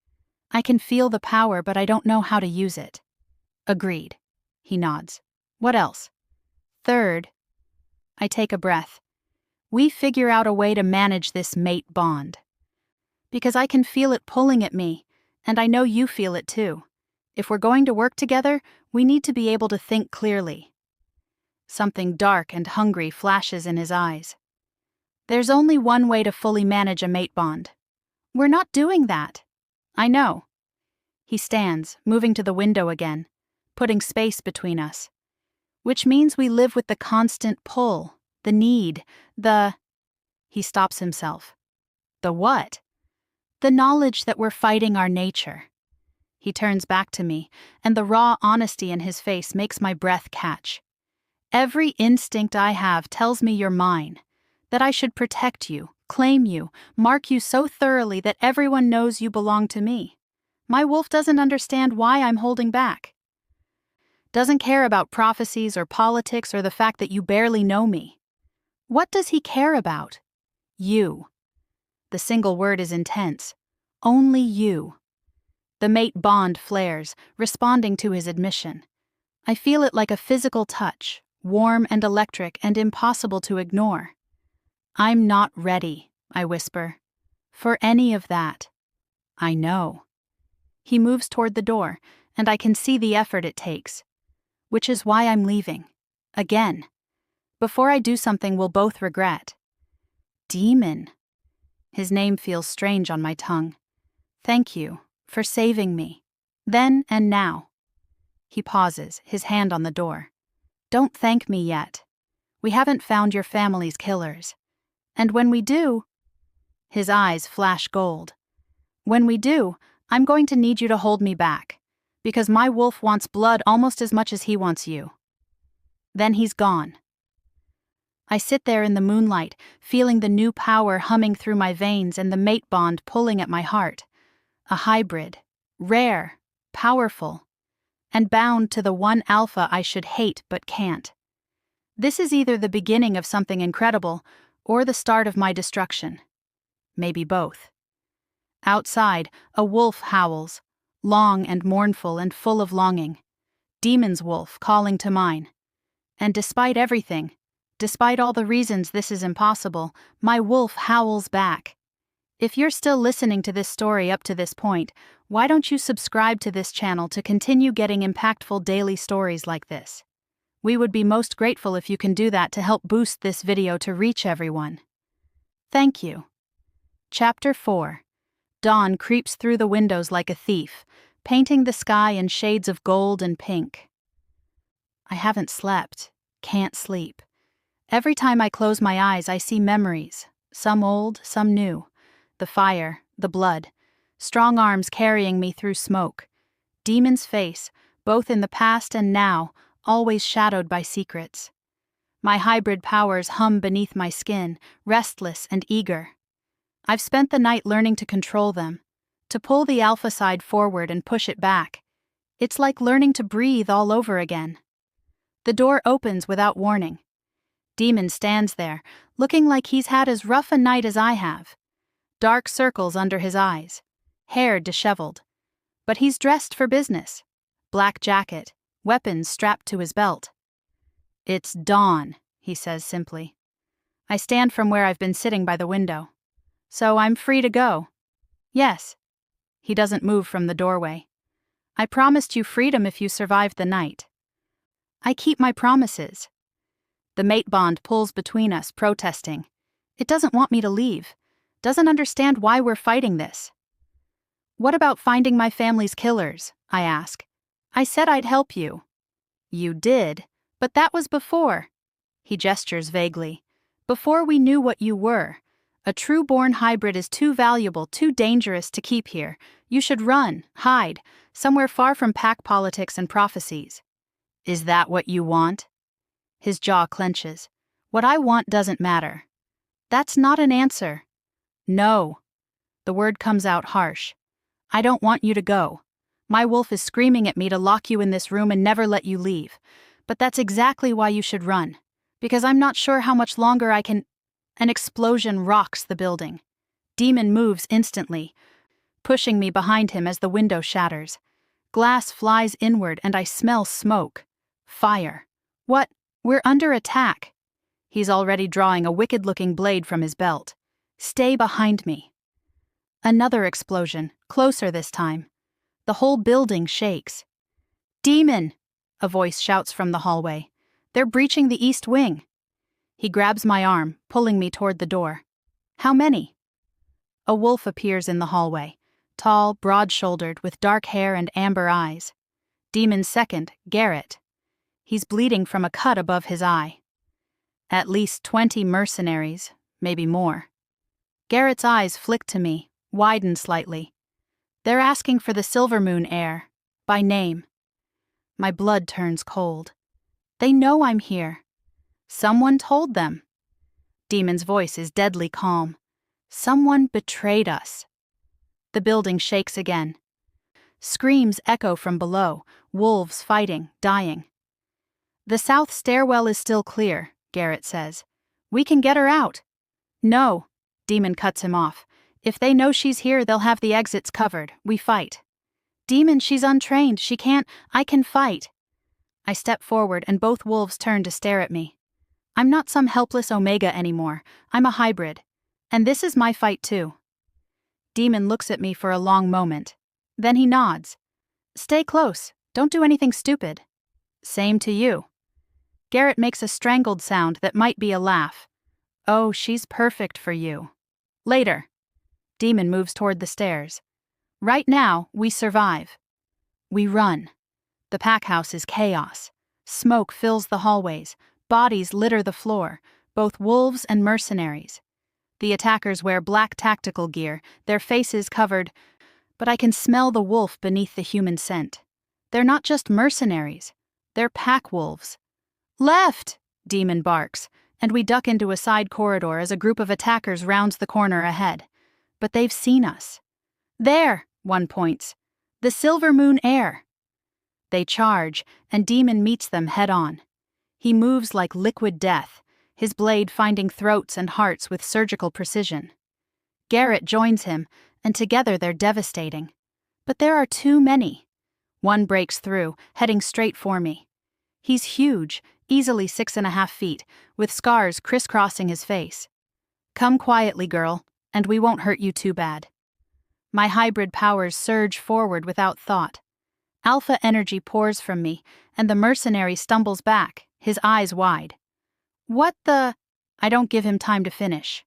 I can feel the power, but I don't know how to use it. Agreed. He nods. What else? Third, I take a breath. We figure out a way to manage this mate bond. Because I can feel it pulling at me, And I know you feel it too. If we're going to work together, we need to be able to think clearly. Something dark and hungry flashes in his eyes. There's only one way to fully manage a mate bond. We're not doing that. I know. He stands, moving to the window again, putting space between us. Which means we live with the constant pull, the need, He stops himself. The what? The knowledge that we're fighting our nature. He turns back to me, and the raw honesty in his face makes my breath catch. Every instinct I have tells me you're mine, that I should protect you, claim you, mark you so thoroughly that everyone knows you belong to me. My wolf doesn't understand why I'm holding back. Doesn't care about prophecies or politics or the fact that you barely know me. What does he care about? You. The single word is intense. Only you. The mate bond flares, responding to his admission. I feel it like a physical touch, warm and electric and impossible to ignore. I'm not ready, I whisper. For any of that. I know. He moves toward the door, and I can see the effort it takes. Which is why I'm leaving. Again. Before I do something we'll both regret. Demon. His name feels strange on my tongue. Thank you for saving me. Then and now. He pauses, his hand on the door. Don't thank me yet. We haven't found your family's killers. And when we do... His eyes flash gold. When we do, I'm going to need you to hold me back, because my wolf wants blood almost as much as he wants you. Then he's gone. I sit there in the moonlight, feeling the new power humming through my veins and the mate bond pulling at my heart. A hybrid, rare, powerful, and bound to the one alpha I should hate but can't. This is either the beginning of something incredible or the start of my destruction. Maybe both. Outside, a wolf howls, long and mournful and full of longing. Demon's wolf calling to mine. And despite everything, despite all the reasons this is impossible, my wolf howls back. If you're still listening to this story up to this point, why don't you subscribe to this channel to continue getting impactful daily stories like this? We would be most grateful if you can do that to help boost this video to reach everyone. Thank you. Chapter 4. Dawn creeps through the windows like a thief, painting the sky in shades of gold and pink. I haven't slept, can't sleep. Every time I close my eyes, I see memories, some old, some new. The fire, the blood, strong arms carrying me through smoke. Demon's face, both in the past and now, always shadowed by secrets. My hybrid powers hum beneath my skin, restless and eager. I've spent the night learning to control them, to pull the alpha side forward and push it back. It's like learning to breathe all over again. The door opens without warning. Demon stands there, looking like he's had as rough a night as I have. Dark circles under his eyes, hair disheveled. But he's dressed for business. Black jacket, weapons strapped to his belt. It's dawn, he says simply. I stand from where I've been sitting by the window. So I'm free to go. Yes. He doesn't move from the doorway. I promised you freedom if you survived the night. I keep my promises. The mate bond pulls between us, protesting. It doesn't want me to leave. Doesn't understand why we're fighting this. What about finding my family's killers? I ask. I said I'd help you. You did, but that was before. He gestures vaguely. Before we knew what you were. A true-born hybrid is too valuable, too dangerous to keep here. You should run, hide, somewhere far from pack politics and prophecies. Is that what you want? His jaw clenches. What I want doesn't matter. That's not an answer. No. The word comes out harsh. I don't want you to go. My wolf is screaming at me to lock you in this room and never let you leave. But that's exactly why you should run. Because I'm not sure how much longer I can... An explosion rocks the building. Demon moves instantly, pushing me behind him as the window shatters. Glass flies inward and I smell smoke. Fire. What? We're under attack. He's already drawing a wicked-looking blade from his belt. Stay behind me. Another explosion, closer this time. The whole building shakes. "Demon!" a voice shouts from the hallway. "They're breaching the east wing." He grabs my arm, pulling me toward the door. "How many?" A wolf appears in the hallway, tall, broad-shouldered, with dark hair and amber eyes. Demon's second, Garrett. He's bleeding from a cut above his eye. At least 20 mercenaries, maybe more. Garrett's eyes flick to me, widen slightly. They're asking for the Silvermoon heir, by name. My blood turns cold. They know I'm here. Someone told them. Demon's voice is deadly calm. Someone betrayed us. The building shakes again. Screams echo from below, wolves fighting, dying. "The south stairwell is still clear," Garrett says. "We can get her out." "No," Demon cuts him off. "If they know she's here, they'll have the exits covered. We fight." "Demon, she's untrained. She can't. I can fight." I step forward and both wolves turn to stare at me. I'm not some helpless Omega anymore. I'm a hybrid. And this is my fight too. Demon looks at me for a long moment. Then he nods. "Stay close. Don't do anything stupid." "Same to you." Garrett makes a strangled sound that might be a laugh. "Oh, she's perfect for you." "Later." Demon moves toward the stairs. "Right now, we survive." We run. The pack house is chaos. Smoke fills the hallways. Bodies litter the floor, both wolves and mercenaries. The attackers wear black tactical gear, their faces covered, but I can smell the wolf beneath the human scent. They're not just mercenaries. They're pack wolves. "Left!" Demon barks, and we duck into a side corridor as a group of attackers rounds the corner ahead. But they've seen us. "There!" one points. "The Silvermoon heir." They charge, and Demon meets them head-on. He moves like liquid death, his blade finding throats and hearts with surgical precision. Garrett joins him, and together they're devastating. But there are too many. One breaks through, heading straight for me. He's huge, easily 6.5 feet, with scars crisscrossing his face. "Come quietly, girl, and we won't hurt you too bad." My hybrid powers surge forward without thought. Alpha energy pours from me, and the mercenary stumbles back, his eyes wide. "What the—" I don't give him time to finish.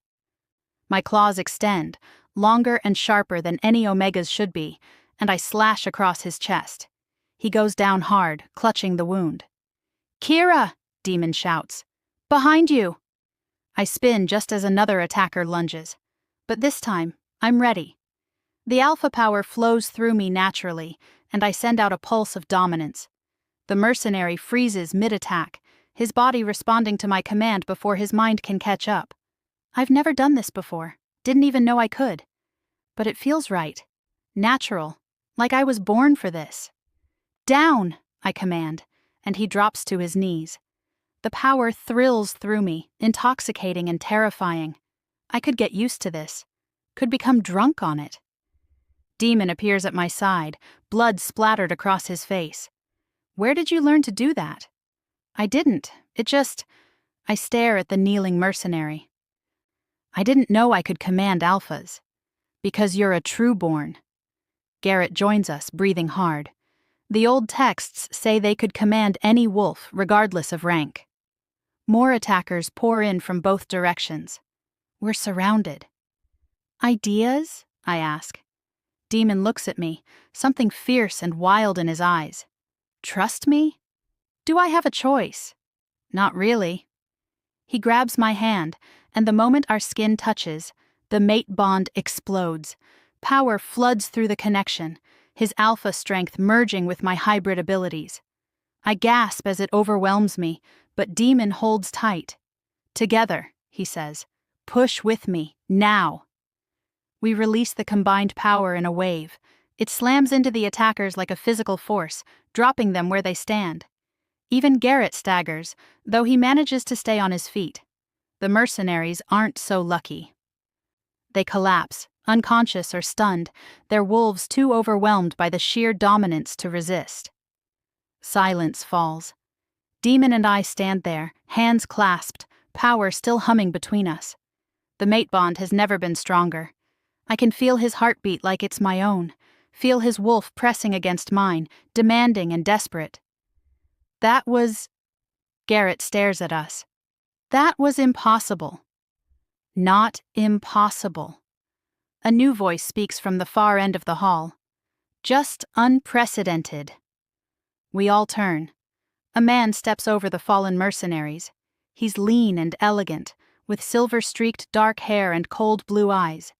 My claws extend, longer and sharper than any Omega's should be, and I slash across his chest. He goes down hard, clutching the wound. "Kira!" Demon shouts. "Behind you!" I spin just as another attacker lunges. But this time, I'm ready. The alpha power flows through me naturally, and I send out a pulse of dominance. The mercenary freezes mid-attack, his body responding to my command before his mind can catch up. I've never done this before, didn't even know I could. But it feels right. Natural, like I was born for this. "Down!" I command, and he drops to his knees. The power thrills through me, intoxicating and terrifying. I could get used to this, could become drunk on it. Demon appears at my side, blood splattered across his face. "Where did you learn to do that?" "I didn't. I stare at the kneeling mercenary. "I didn't know I could command alphas." "Because you're a trueborn." Garrett joins us, breathing hard. The old texts say they could command any wolf, regardless of rank. More attackers pour in from both directions. We're surrounded. "Ideas?" I ask. Demon looks at me, something fierce and wild in his eyes. "Trust me? Do I have a choice?" "Not really." He grabs my hand, and the moment our skin touches, the mate bond explodes. Power floods through the connection, his alpha strength merging with my hybrid abilities. I gasp as it overwhelms me, but Demon holds tight. "Together," he says. "Push with me, now." We release the combined power in a wave. It slams into the attackers like a physical force, dropping them where they stand. Even Garrett staggers, though he manages to stay on his feet. The mercenaries aren't so lucky. They collapse, unconscious or stunned, their wolves too overwhelmed by the sheer dominance to resist. Silence falls. Demon and I stand there, hands clasped, power still humming between us. The mate bond has never been stronger. I can feel his heartbeat like it's my own, feel his wolf pressing against mine, demanding and desperate. That was... Garrett stares at us. That was impossible. Not impossible. A new voice speaks from the far end of the hall. Just unprecedented. We all turn. A man steps over the fallen mercenaries. He's lean and elegant, with silver-streaked dark hair and cold blue eyes.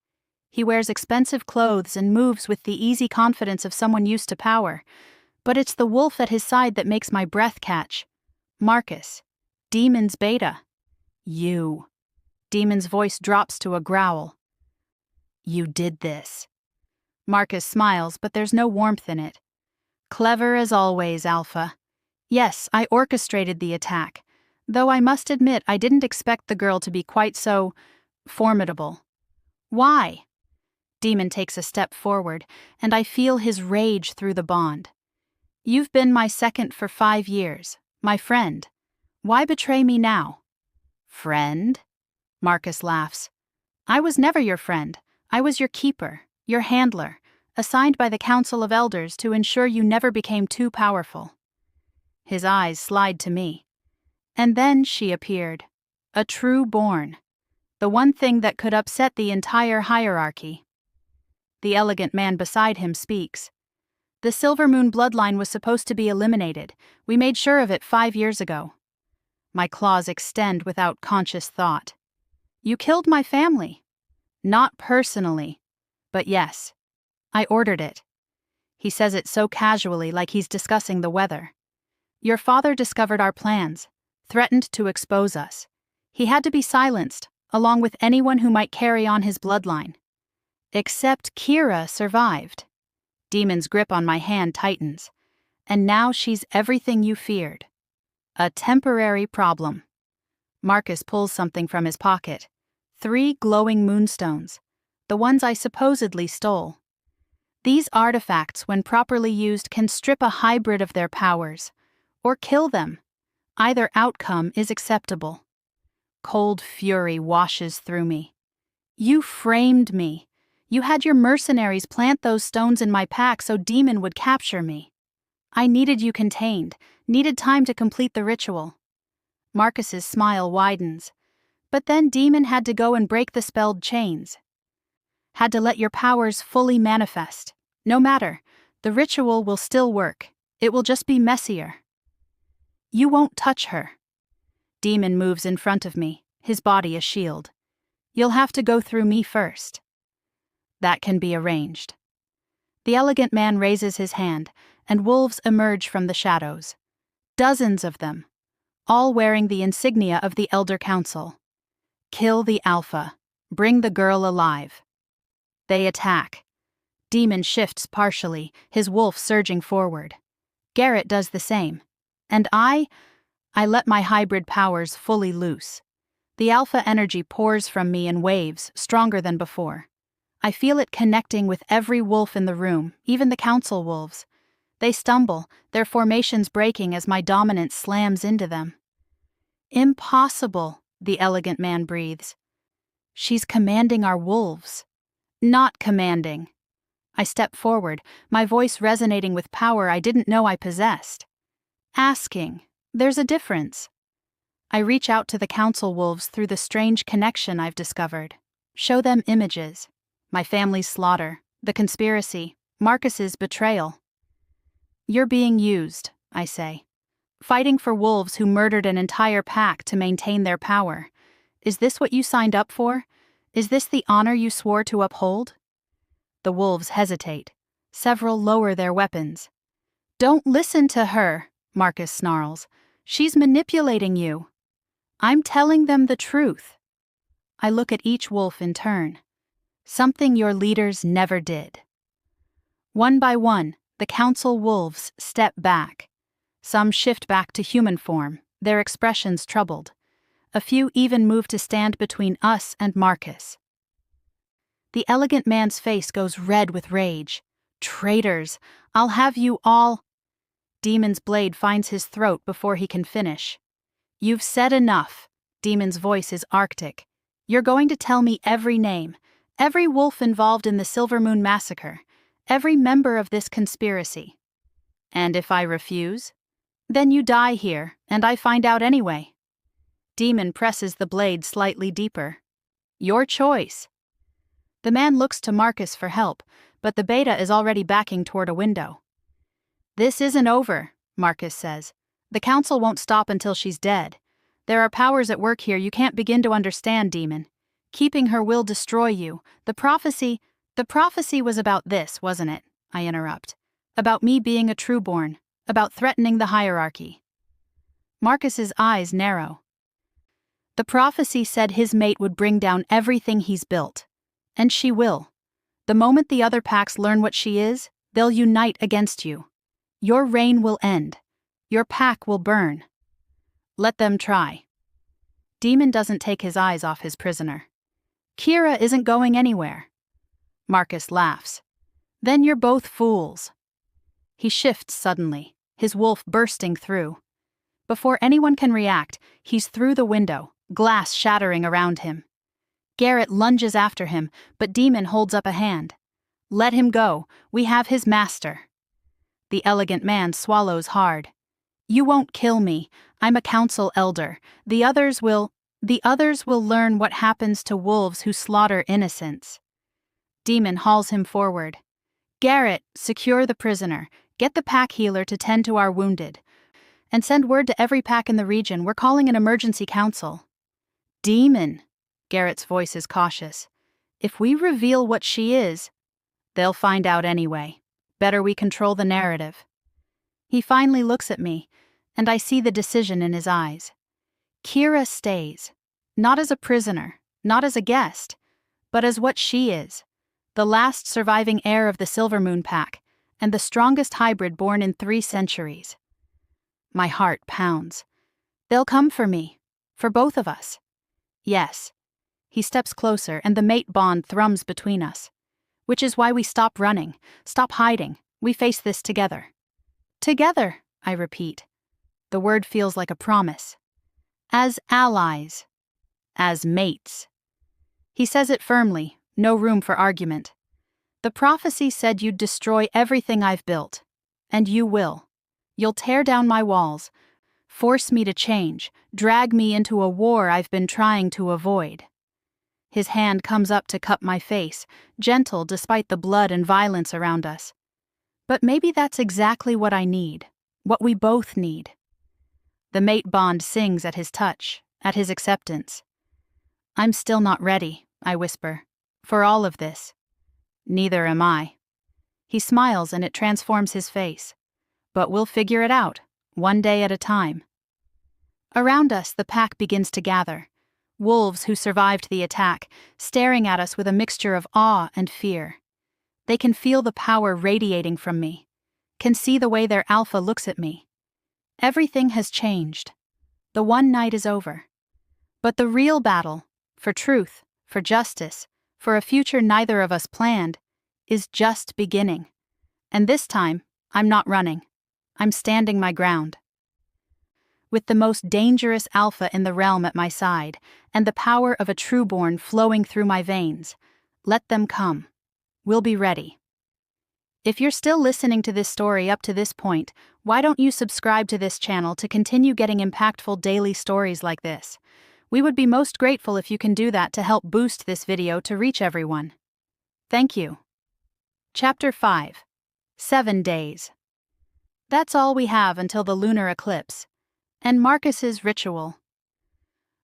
He wears expensive clothes and moves with the easy confidence of someone used to power. But it's the wolf at his side that makes my breath catch. Marcus. Demon's beta. You. Demon's voice drops to a growl. You did this. Marcus smiles, but there's no warmth in it. Clever as always, Alpha. Yes, I orchestrated the attack, though I must admit I didn't expect the girl to be quite so formidable. Why? Demon takes a step forward, and I feel his rage through the bond. You've been my second for 5 years, my friend. Why betray me now? Friend? Marcus laughs. I was never your friend. I was your keeper, your handler, assigned by the Council of Elders to ensure you never became too powerful. His eyes slide to me. And then she appeared. A true born. The one thing that could upset the entire hierarchy. The elegant man beside him speaks. The Silvermoon bloodline was supposed to be eliminated. We made sure of it 5 years ago. My claws extend without conscious thought. You killed my family. Not personally, but yes. I ordered it. He says it so casually, like he's discussing the weather. Your father discovered our plans, threatened to expose us. He had to be silenced, along with anyone who might carry on his bloodline. Except Kira survived. Demon's grip on my hand tightens. And now she's everything you feared. A temporary problem. Marcus pulls something from his pocket. 3 glowing moonstones, the ones I supposedly stole. These artifacts, when properly used, can strip a hybrid of their powers, or kill them. Either outcome is acceptable. Cold fury washes through me. You framed me. You had your mercenaries plant those stones in my pack so Demon would capture me. I needed you contained, needed time to complete the ritual. Marcus's smile widens. But then Demon had to go and break the spelled chains. Had to let your powers fully manifest. No matter, the ritual will still work. It will just be messier. You won't touch her. Demon moves in front of me, his body a shield. You'll have to go through me first. That can be arranged. The elegant man raises his hand, and wolves emerge from the shadows. Dozens of them, all wearing the insignia of the Elder Council. Kill the Alpha. Bring the girl alive. They attack. Demon shifts partially, his wolf surging forward. Garrett does the same. And I let my hybrid powers fully loose. The Alpha energy pours from me in waves, stronger than before. I feel it connecting with every wolf in the room, even the Council wolves. They stumble, their formations breaking as my dominance slams into them. Impossible. The elegant man breathes. She's commanding our wolves. Not commanding. I step forward, my voice resonating with power I didn't know I possessed. Asking. There's a difference. I reach out to the Council wolves through the strange connection I've discovered. Show them images. My family's slaughter, the conspiracy, Marcus's betrayal. You're being used, I say. Fighting for wolves who murdered an entire pack to maintain their power. Is this what you signed up for? Is this the honor you swore to uphold? The wolves hesitate. Several lower their weapons. Don't listen to her, Marcus snarls. She's manipulating you. I'm telling them the truth. I look at each wolf in turn. Something your leaders never did. One by one, the Council wolves step back. Some shift back to human form, their expressions troubled. A few even move to stand between us and Marcus. The elegant man's face goes red with rage. Traitors! I'll have you all... Demon's blade finds his throat before he can finish. You've said enough. Demon's voice is arctic. You're going to tell me every name, every wolf involved in the Silvermoon massacre, every member of this conspiracy. And if I refuse? Then you die here, and I find out anyway. Demon presses the blade slightly deeper. Your choice. The man looks to Marcus for help, but the beta is already backing toward a window. This isn't over, Marcus says. The council won't stop until she's dead. There are powers at work here you can't begin to understand, Demon. Keeping her will destroy you. The prophecy was about this, wasn't it? I interrupt. About me being a trueborn. About threatening the hierarchy. Marcus's eyes narrow. The prophecy said his mate would bring down everything he's built. And she will. The moment the other packs learn what she is, they'll unite against you. Your reign will end. Your pack will burn. Let them try. Demon doesn't take his eyes off his prisoner. Kira isn't going anywhere. Marcus laughs. Then you're both fools. He shifts suddenly, his wolf bursting through. Before anyone can react, he's through the window, glass shattering around him. Garrett lunges after him, but Demon holds up a hand. Let him go, we have his master. The elegant man swallows hard. You won't kill me, I'm a council elder. The others will learn what happens to wolves who slaughter innocents. Demon hauls him forward. Garrett, secure the prisoner, get the pack healer to tend to our wounded. And send word to every pack in the region, we're calling an emergency council. Demon, Garrett's voice is cautious. If we reveal what she is, they'll find out anyway. Better we control the narrative. He finally looks at me, and I see the decision in his eyes. Kira stays, not as a prisoner, not as a guest, but as what she is, the last surviving heir of the Silvermoon Pack, and the strongest hybrid born in 3 centuries. My heart pounds. They'll come for me, for both of us. Yes. He steps closer, and the mate bond thrums between us. Which is why we stop running, stop hiding, we face this together. Together, I repeat. The word feels like a promise. As allies. As mates. He says it firmly, no room for argument. The prophecy said you'd destroy everything I've built. And you will. You'll tear down my walls, force me to change, drag me into a war I've been trying to avoid. His hand comes up to cup my face, gentle despite the blood and violence around us. But maybe that's exactly what I need, what we both need. The mate bond sings at his touch, at his acceptance. I'm still not ready, I whisper, for all of this. Neither am I. He smiles and it transforms his face. But we'll figure it out, one day at a time. Around us, the pack begins to gather. Wolves who survived the attack, staring at us with a mixture of awe and fear. They can feel the power radiating from me, can see the way their alpha looks at me. Everything has changed. The one night is over. But the real battle, for truth, for justice, for a future neither of us planned, is just beginning. And this time, I'm not running. I'm standing my ground. With the most dangerous alpha in the realm at my side, and the power of a trueborn flowing through my veins, let them come. We'll be ready. If you're still listening to this story up to this point, why don't you subscribe to this channel to continue getting impactful daily stories like this? We would be most grateful if you can do that to help boost this video to reach everyone. Thank you. Chapter 5. 7 Days. That's all we have until the lunar eclipse. And Marcus's ritual.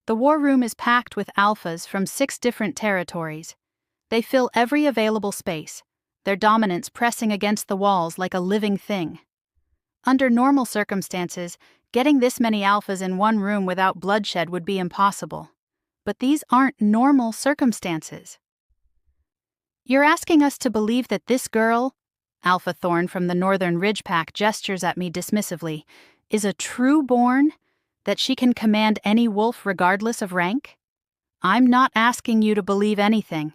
The war room is packed with alphas from 6 different territories. They fill every available space, their dominance pressing against the walls like a living thing. Under normal circumstances, getting this many alphas in one room without bloodshed would be impossible. But these aren't normal circumstances. You're asking us to believe that this girl, Alpha Thorn from the Northern Ridge Pack gestures at me dismissively, is a true-born? That she can command any wolf regardless of rank? I'm not asking you to believe anything.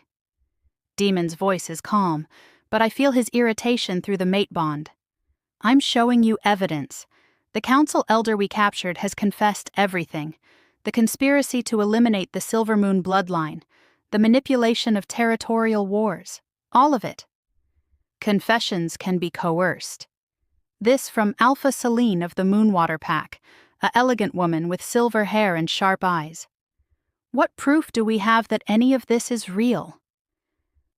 Demon's voice is calm, but I feel his irritation through the mate bond. I'm showing you evidence. The council elder we captured has confessed everything. The conspiracy to eliminate the Silvermoon bloodline, the manipulation of territorial wars, all of it. Confessions can be coerced. This from Alpha Selene of the Moonwater Pack, a elegant woman with silver hair and sharp eyes. What proof do we have that any of this is real?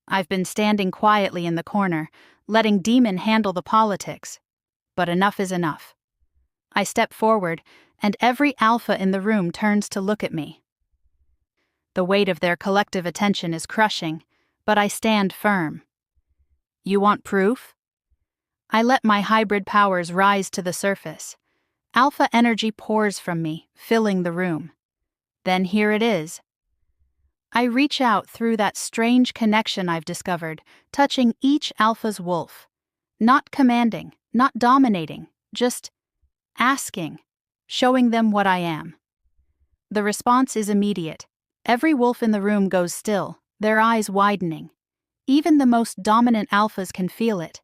I've been standing quietly in the corner, letting Demon handle the politics. But enough is enough. I step forward, and every alpha in the room turns to look at me. The weight of their collective attention is crushing, but I stand firm. You want proof? I let my hybrid powers rise to the surface. Alpha energy pours from me, filling the room. Then here it is. I reach out through that strange connection I've discovered, touching each alpha's wolf. Not commanding, not dominating, just asking, showing them what I am. The response is immediate. Every wolf in the room goes still, their eyes widening. Even the most dominant alphas can feel it,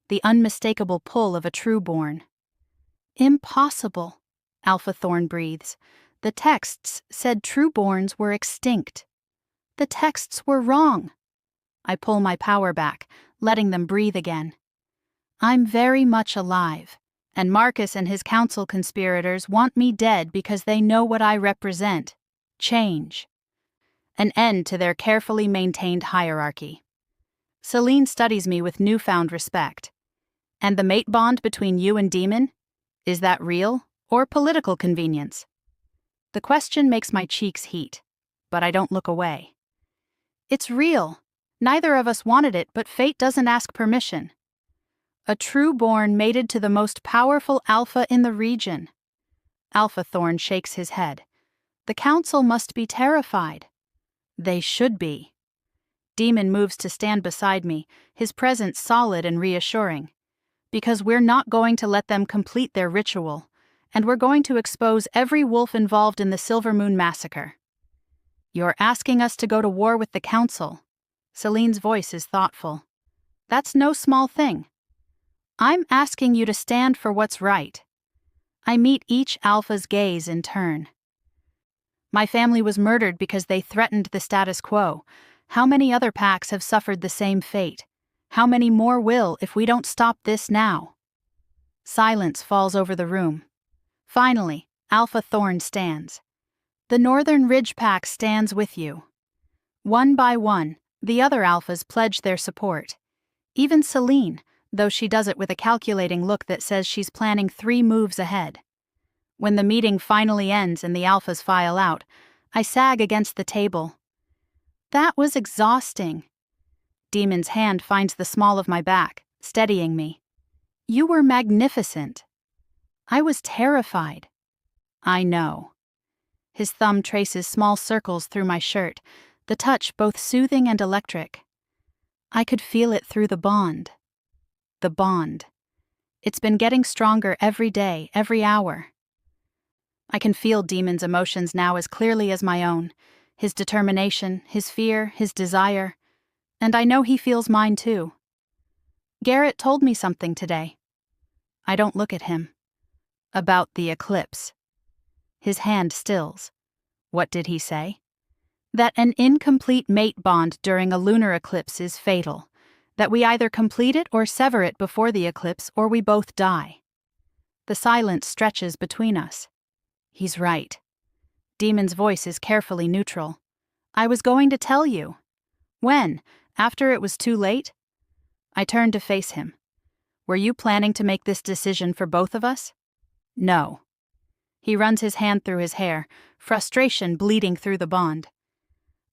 the unmistakable pull of a trueborn. Impossible, Alpha Thorn breathes. The texts said trueborns were extinct. The texts were wrong. I pull my power back, letting them breathe again. I'm very much alive, and Marcus and his council conspirators want me dead because they know what I represent: change. An end to their carefully maintained hierarchy. Selene studies me with newfound respect. And the mate bond between you and Demon? Is that real or political convenience? The question makes my cheeks heat, but I don't look away. It's real. Neither of us wanted it, but fate doesn't ask permission. A trueborn mated to the most powerful alpha in the region. Alpha Thorn shakes his head. The council must be terrified. They should be. Demon moves to stand beside me, his presence solid and reassuring. Because we're not going to let them complete their ritual, and we're going to expose every wolf involved in the Silvermoon massacre. You're asking us to go to war with the council. Selene's voice is thoughtful. That's no small thing. I'm asking you to stand for what's right. I meet each alpha's gaze in turn. My family was murdered because they threatened the status quo. How many other packs have suffered the same fate? How many more will if we don't stop this now? Silence falls over the room. Finally, Alpha Thorn stands. The Northern Ridge Pack stands with you. One by one, the other alphas pledge their support. Even Selene, though she does it with a calculating look that says she's planning 3 moves ahead. When the meeting finally ends and the alphas file out, I sag against the table. That was exhausting. Demon's hand finds the small of my back, steadying me. You were magnificent. I was terrified. I know. His thumb traces small circles through my shirt, the touch both soothing and electric. I could feel it through the bond. The bond. It's been getting stronger every day, every hour. I can feel Demon's emotions now as clearly as my own. His determination, his fear, his desire. And I know he feels mine too. Garrett told me something today. I don't look at him. About the eclipse. His hand stills. What did he say? That an incomplete mate bond during a lunar eclipse is fatal. That we either complete it or sever it before the eclipse, or we both die. The silence stretches between us. He's right. Demon's voice is carefully neutral. I was going to tell you. When? After it was too late? I turned to face him. Were you planning to make this decision for both of us? No. He runs his hand through his hair, frustration bleeding through the bond.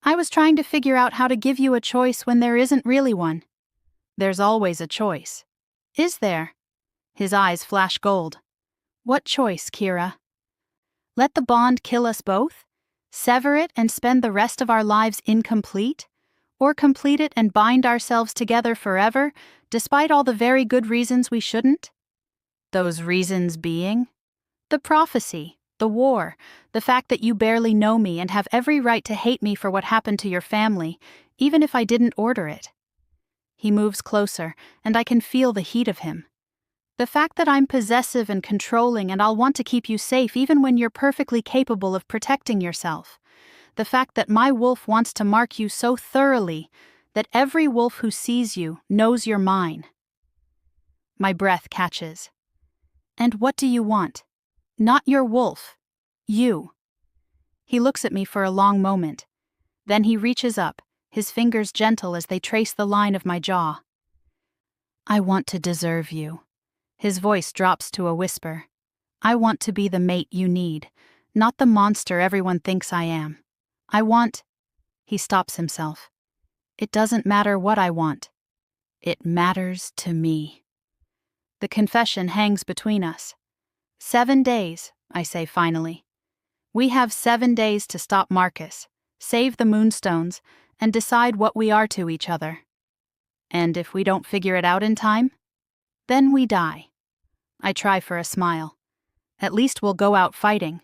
I was trying to figure out how to give you a choice when there isn't really one. There's always a choice. Is there? His eyes flash gold. What choice, Kira? Let the bond kill us both? Sever it and spend the rest of our lives incomplete? Or complete it and bind ourselves together forever, despite all the very good reasons we shouldn't? Those reasons being? The prophecy, the war, the fact that you barely know me and have every right to hate me for what happened to your family, even if I didn't order it. He moves closer, and I can feel the heat of him. The fact that I'm possessive and controlling and I'll want to keep you safe even when you're perfectly capable of protecting yourself. The fact that my wolf wants to mark you so thoroughly that every wolf who sees you knows you're mine, My breath catches. And what do you want? Not your wolf. You. He looks at me for a long moment. Then he reaches up, his fingers gentle as they trace the line of my jaw. I want to deserve you. His voice drops to a whisper. I want to be the mate you need, not the monster everyone thinks I am. I want... He stops himself. It doesn't matter what I want. It matters to me. The confession hangs between us. 7 days, I say finally. We have 7 days to stop Marcus, save the Moonstones, and decide what we are to each other. And if we don't figure it out in time, then we die. I try for a smile. At least we'll go out fighting.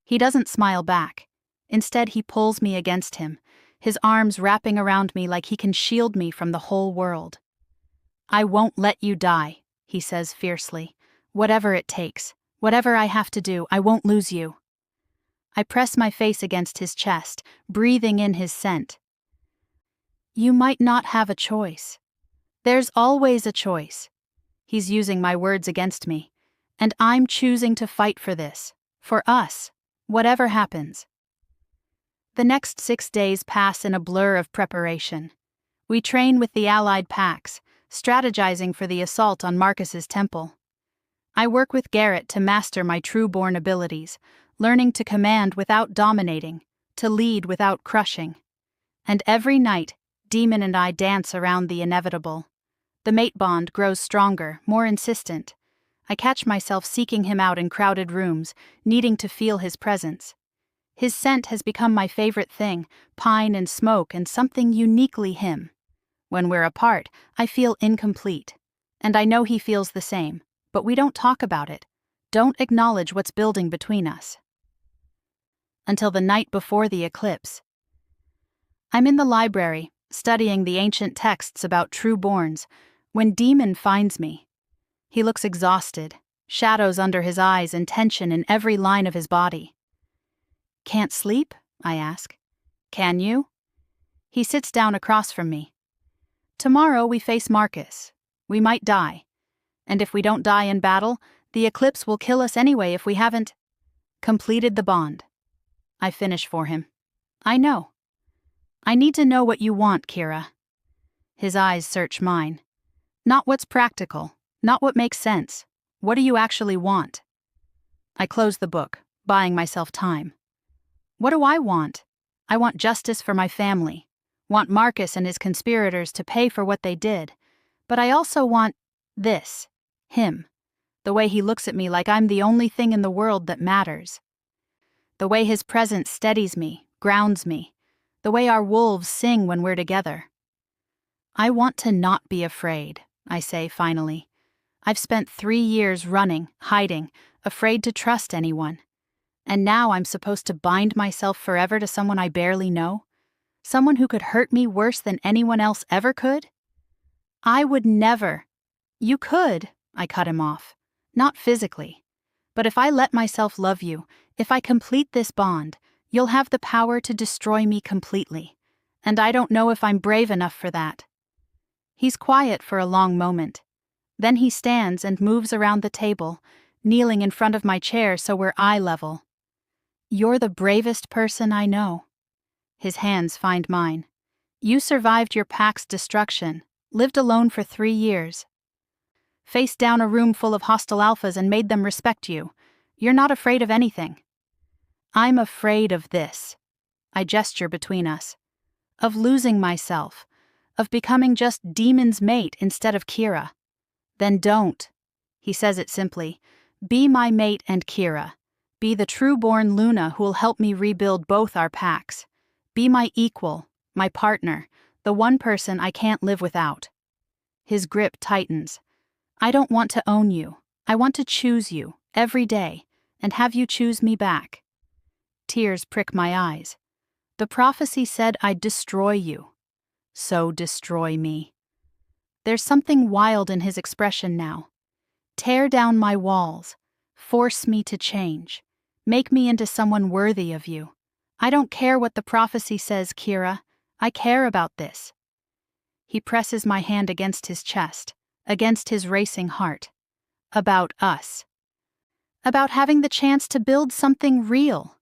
He doesn't smile back. Instead, he pulls me against him, his arms wrapping around me like he can shield me from the whole world. I won't let you die, he says fiercely. Whatever it takes, whatever I have to do, I won't lose you. I press my face against his chest, breathing in his scent. You might not have a choice. There's always a choice. He's using my words against me, and I'm choosing to fight for this, for us, whatever happens. The next 6 days pass in a blur of preparation. We train with the allied packs, strategizing for the assault on Marcus's temple. I work with Garrett to master my true-born abilities, learning to command without dominating, to lead without crushing. And every night, Demon and I dance around the inevitable. The mate bond grows stronger, more insistent. I catch myself seeking him out in crowded rooms, needing to feel his presence. His scent has become my favorite thing, pine and smoke and something uniquely him. When we're apart, I feel incomplete. And I know he feels the same, but we don't talk about it, don't acknowledge what's building between us. Until the night before the eclipse. I'm in the library, studying the ancient texts about true-borns, when Demon finds me. He looks exhausted, shadows under his eyes and tension in every line of his body. Can't sleep? I ask. Can you? He sits down across from me. Tomorrow we face Marcus. We might die. And if we don't die in battle, the eclipse will kill us anyway if we haven't completed the bond. I finish for him. I know. I need to know what you want, Kira. His eyes search mine. Not what's practical, not what makes sense. What do you actually want? I close the book, buying myself time. What do I want? I want justice for my family. Want Marcus and his conspirators to pay for what they did. But I also want this. Him. The way he looks at me like I'm the only thing in the world that matters. The way his presence steadies me, grounds me. The way our wolves sing when we're together. I want to not be afraid, I say finally. I've spent 3 years running, hiding, afraid to trust anyone. And now I'm supposed to bind myself forever to someone I barely know? Someone who could hurt me worse than anyone else ever could? I would never. You could, I cut him off. Not physically. But if I let myself love you, if I complete this bond, you'll have the power to destroy me completely. And I don't know if I'm brave enough for that. He's quiet for a long moment. Then he stands and moves around the table, kneeling in front of my chair so we're eye level. You're the bravest person I know. His hands find mine. You survived your pack's destruction, lived alone for 3 years. Faced down a room full of hostile alphas and made them respect you. You're not afraid of anything. I'm afraid of this. I gesture between us. Of losing myself. Of becoming just Demon's mate instead of Kira. Then don't. He says it simply. Be my mate and Kira. Be the true-born Luna who'll help me rebuild both our packs. Be my equal, my partner, the one person I can't live without. His grip tightens. I don't want to own you. I want to choose you, every day, and have you choose me back. Tears prick my eyes. The prophecy said I'd destroy you. So destroy me. There's something wild in his expression now. Tear down my walls. Force me to change. Make me into someone worthy of you. I don't care what the prophecy says, Kira. I care about this. He presses my hand against his chest, against his racing heart. About us. About having the chance to build something real.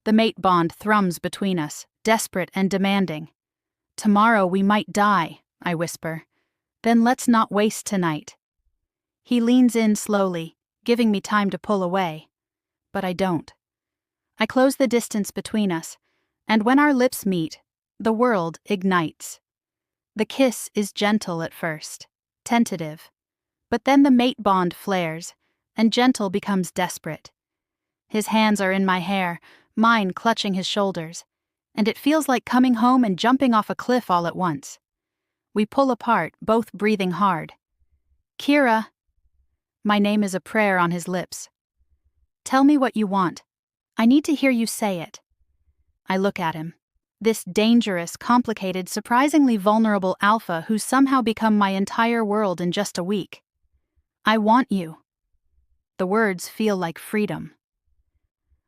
The mate bond thrums between us, desperate and demanding. Tomorrow we might die, I whisper. Then let's not waste tonight. He leans in slowly, giving me time to pull away. But I don't. I close the distance between us, and when our lips meet, the world ignites. The kiss is gentle at first, tentative. But then the mate bond flares, and gentle becomes desperate. His hands are in my hair, mine clutching his shoulders, and it feels like coming home and jumping off a cliff all at once. We pull apart, both breathing hard. Kira. My name is a prayer on his lips. Tell me what you want. I need to hear you say it. I look at him. This dangerous, complicated, surprisingly vulnerable alpha who's somehow become my entire world in just a week. I want you. The words feel like freedom.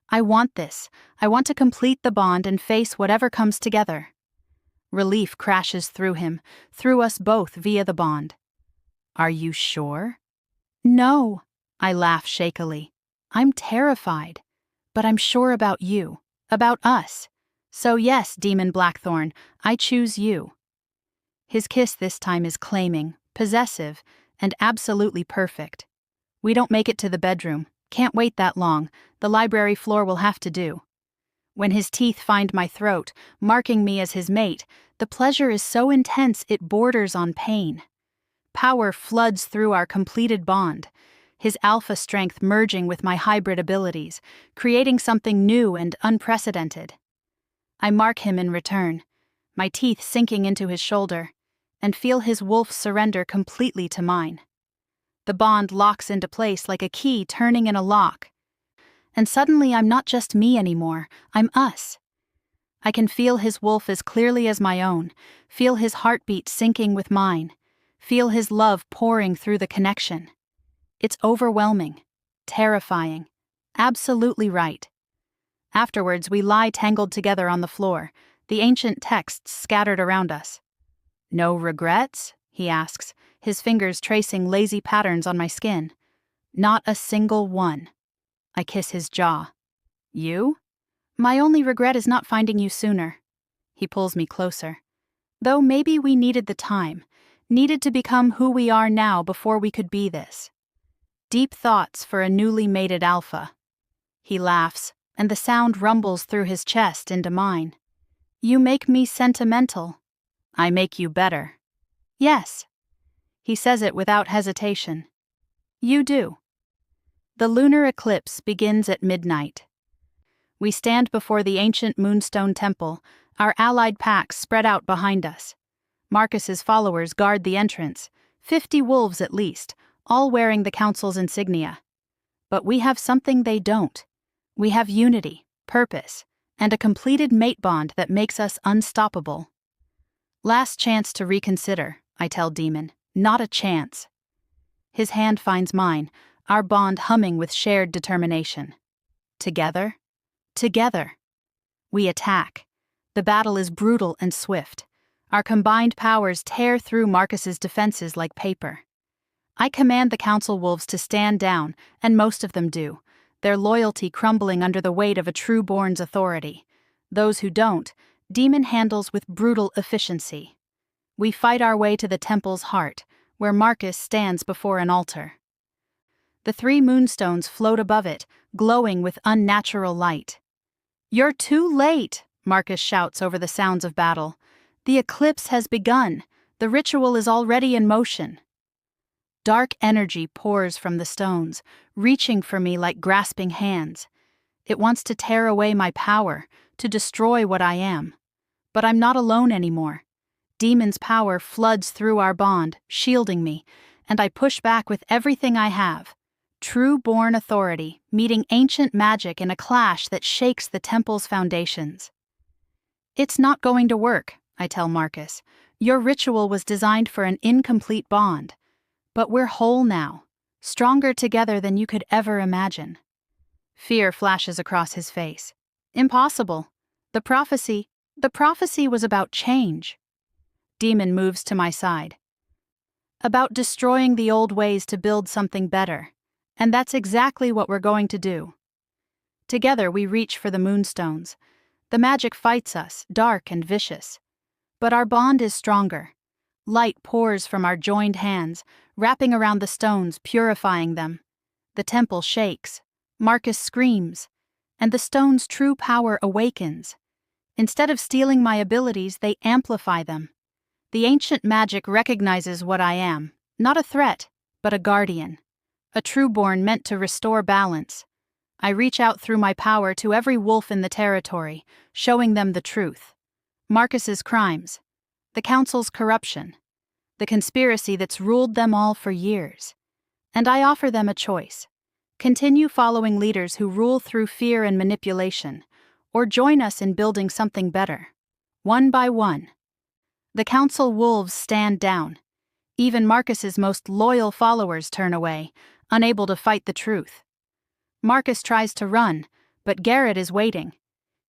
I want this. I want to complete the bond and face whatever comes together. Relief crashes through him, through us both via the bond. Are you sure? No, I laugh shakily. I'm terrified. But I'm sure about you, about us. So yes, Demon Blackthorn, I choose you. His kiss this time is claiming, possessive, and absolutely perfect. We don't make it to the bedroom. Can't wait that long. The library floor will have to do. When his teeth find my throat, marking me as his mate, the pleasure is so intense it borders on pain. Power floods through our completed bond, his alpha strength merging with my hybrid abilities, creating something new and unprecedented. I mark him in return, my teeth sinking into his shoulder, and feel his wolf surrender completely to mine. The bond locks into place like a key turning in a lock. And suddenly I'm not just me anymore, I'm us. I can feel his wolf as clearly as my own, feel his heartbeat syncing with mine, feel his love pouring through the connection. It's overwhelming, terrifying, absolutely right. Afterwards, we lie tangled together on the floor, the ancient texts scattered around us. No regrets? He asks, his fingers tracing lazy patterns on my skin. Not a single one. I kiss his jaw. You? My only regret is not finding you sooner. He pulls me closer. Though maybe we needed the time, needed to become who we are now before we could be this. Deep thoughts for a newly mated alpha. He laughs, and the sound rumbles through his chest into mine. You make me sentimental. I make you better. Yes. He says it without hesitation. You do. The lunar eclipse begins at midnight. We stand before the ancient Moonstone Temple, our allied packs spread out behind us. Marcus's followers guard the entrance, 50 wolves at least, all wearing the council's insignia. But we have something they don't. We have unity, purpose, and a completed mate bond that makes us unstoppable. Last chance to reconsider, I tell Demon. Not a chance. His hand finds mine, our bond humming with shared determination. Together? Together. We attack. The battle is brutal and swift. Our combined powers tear through Marcus's defenses like paper. I command the council wolves to stand down, and most of them do, their loyalty crumbling under the weight of a true-born's authority. Those who don't, Demon handles with brutal efficiency. We fight our way to the temple's heart, where Marcus stands before an altar. The 3 moonstones float above it, glowing with unnatural light. You're too late, Marcus shouts over the sounds of battle. The eclipse has begun. The ritual is already in motion. Dark energy pours from the stones, reaching for me like grasping hands. It wants to tear away my power, to destroy what I am. But I'm not alone anymore. Demon's power floods through our bond, shielding me, and I push back with everything I have. True-born authority, meeting ancient magic in a clash that shakes the temple's foundations. It's not going to work, I tell Marcus. Your ritual was designed for an incomplete bond. But we're whole now, stronger together than you could ever imagine. Fear flashes across his face. Impossible. The prophecy was about change. Demon moves to my side. about destroying the old ways to build something better. And that's exactly what we're going to do. Together we reach for the moonstones. The magic fights us, dark and vicious. But our bond is stronger. Light pours from our joined hands, wrapping around the stones, purifying them. The temple shakes. Marcus screams. And the stone's true power awakens. Instead of stealing my abilities, they amplify them. The ancient magic recognizes what I am, not a threat, but a guardian. A trueborn meant to restore balance. I reach out through my power to every wolf in the territory, showing them the truth. Marcus's crimes, the council's corruption, the conspiracy that's ruled them all for years. And I offer them a choice. Continue following leaders who rule through fear and manipulation, or join us in building something better. One by one. The council wolves stand down. Even Marcus's most loyal followers turn away, unable to fight the truth. Marcus tries to run, but Garrett is waiting.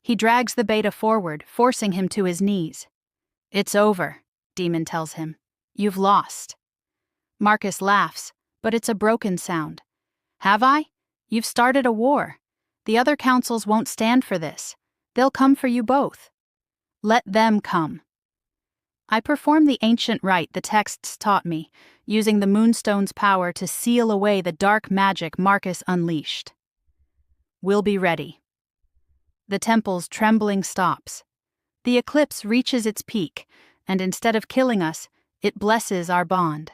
He drags the beta forward, forcing him to his knees. "It's over," Demon tells him. "You've lost." Marcus laughs, but it's a broken sound. "Have I? You've started a war. The other councils won't stand for this. They'll come for you both." "Let them come." I perform the ancient rite the texts taught me, using the moonstone's power to seal away the dark magic Marcus unleashed. "We'll be ready." The temple's trembling stops. The eclipse reaches its peak, and instead of killing us, it blesses our bond.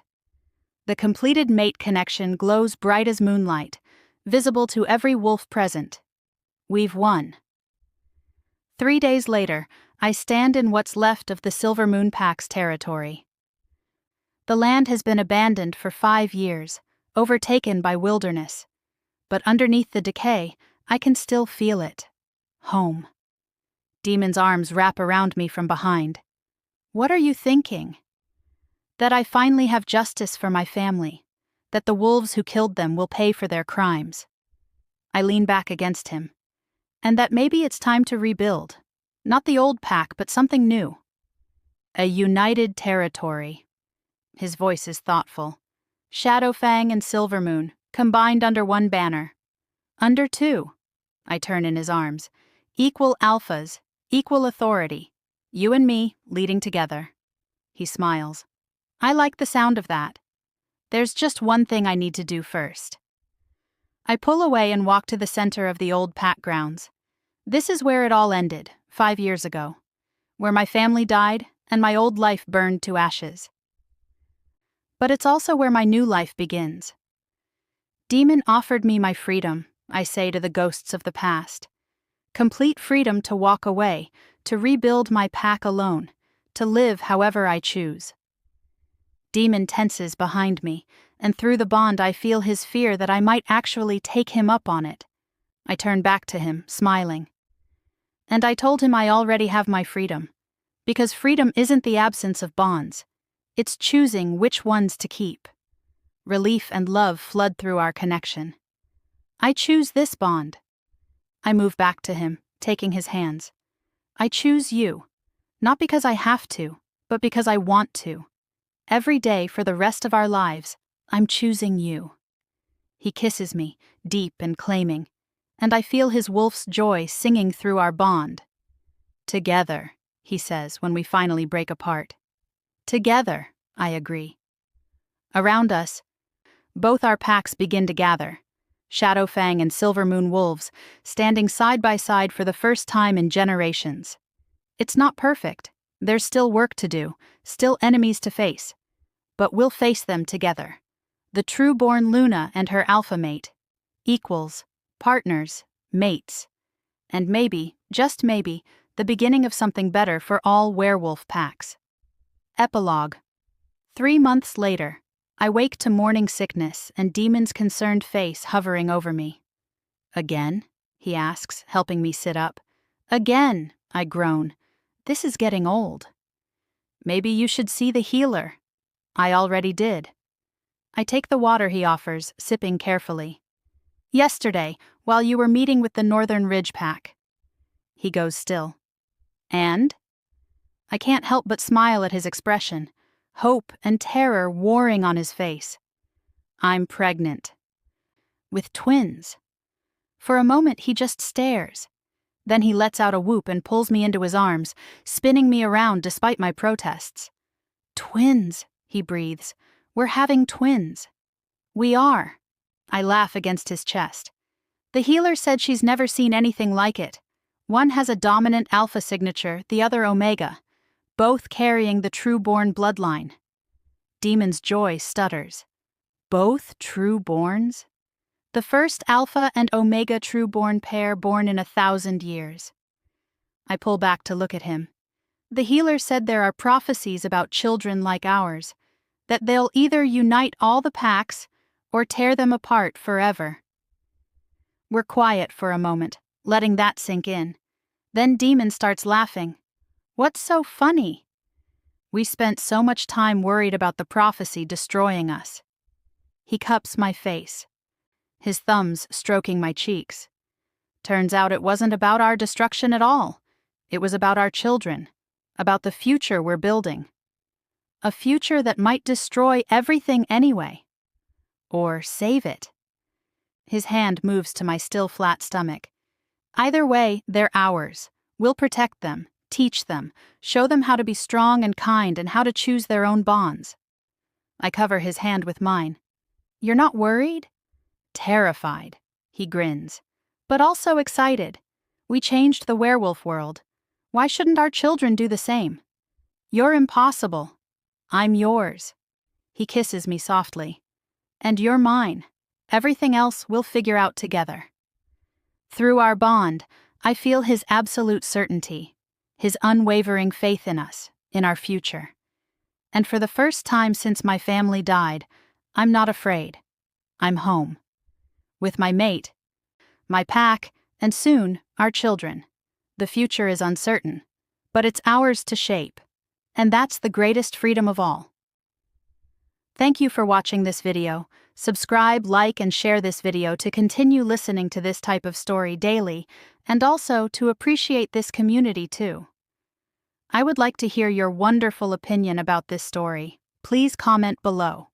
The completed mate connection glows bright as moonlight, visible to every wolf present. We've won. 3 days later, I stand in what's left of the Silver Moon Pack's territory. The land has been abandoned for 5 years, overtaken by wilderness. But underneath the decay, I can still feel it. Home. Demon's arms wrap around me from behind. "What are you thinking?" "That I finally have justice for my family. That the wolves who killed them will pay for their crimes." I lean back against him. "And that maybe it's time to rebuild. Not the old pack, but something new. A united territory." His voice is thoughtful. "Shadowfang and Silvermoon, combined under one banner." "Under two." I turn in his arms. "Equal alphas, equal authority. You and me, leading together." He smiles. "I like the sound of that. There's just one thing I need to do first." I pull away and walk to the center of the old pack grounds. This is where it all ended, 5 years ago. Where my family died and my old life burned to ashes. But it's also where my new life begins. Demon offered me my freedom, I say to the ghosts of the past. Complete freedom to walk away, to rebuild my pack alone, to live however I choose. Demon tenses behind me, and through the bond I feel his fear that I might actually take him up on it. I turn back to him, smiling. And I told him I already have my freedom. Because freedom isn't the absence of bonds. It's choosing which ones to keep. Relief and love flood through our connection. I choose this bond. I move back to him, taking his hands. I choose you. Not because I have to, but because I want to. Every day for the rest of our lives, I'm choosing you. He kisses me, deep and claiming, and I feel his wolf's joy singing through our bond. "Together," he says when we finally break apart. "Together," I agree. Around us, both our packs begin to gather. Shadowfang and Silvermoon wolves, standing side by side for the first time in generations. It's not perfect. There's still work to do, still enemies to face. But we'll face them together. The true-born Luna and her alpha mate. Equals, partners, mates. And maybe, just maybe, the beginning of something better for all werewolf packs. Epilogue. 3 months later, I wake to morning sickness and Demon's concerned face hovering over me. "Again?" he asks, helping me sit up. "Again," I groan. "This is getting old." "Maybe you should see the healer." "I already did." I take the water he offers, sipping carefully. "Yesterday, while you were meeting with the Northern Ridge Pack." He goes still. "And?" I can't help but smile at his expression. hope and terror warring on his face. I'm pregnant. With twins. For a moment he just stares. Then he lets out a whoop and pulls me into his arms, spinning me around despite my protests. Twins, he breathes. We're having twins. We are. I laugh against his chest. The healer said she's never seen anything like it. One has a dominant alpha signature, the other omega, both carrying the true-born bloodline. Demon's Joy stutters. Both true-borns? The first alpha and omega true-born pair born in 1,000 years. I pull back to look at him. The healer said there are prophecies about children like ours, that they'll either unite all the packs or tear them apart forever. We're quiet for a moment, letting that sink in. Then Demon starts laughing. What's so funny? We spent so much time worried about the prophecy destroying us. He cups my face, his thumbs stroking my cheeks. Turns out it wasn't about our destruction at all. It was about our children, about the future we're building. A future that might destroy everything anyway. Or save it. His hand moves to my still flat stomach. Either way, they're ours. We'll protect them, teach them, show them how to be strong and kind and how to choose their own bonds. I cover his hand with mine. You're not worried? Terrified, he grins. But also excited. We changed the werewolf world. Why shouldn't our children do the same? You're impossible. I'm yours. He kisses me softly. And you're mine. Everything else we'll figure out together. Through our bond, I feel his absolute certainty, his unwavering faith in us, in our future. And for the first time since my family died, I'm not afraid. I'm home. With my mate, my pack, and soon, our children. The future is uncertain, but it's ours to shape. And that's the greatest freedom of all. Thank you for watching this video. Subscribe, like, and share this video to continue listening to this type of story daily, and also to appreciate this community too. I would like to hear your wonderful opinion about this story. Please comment below.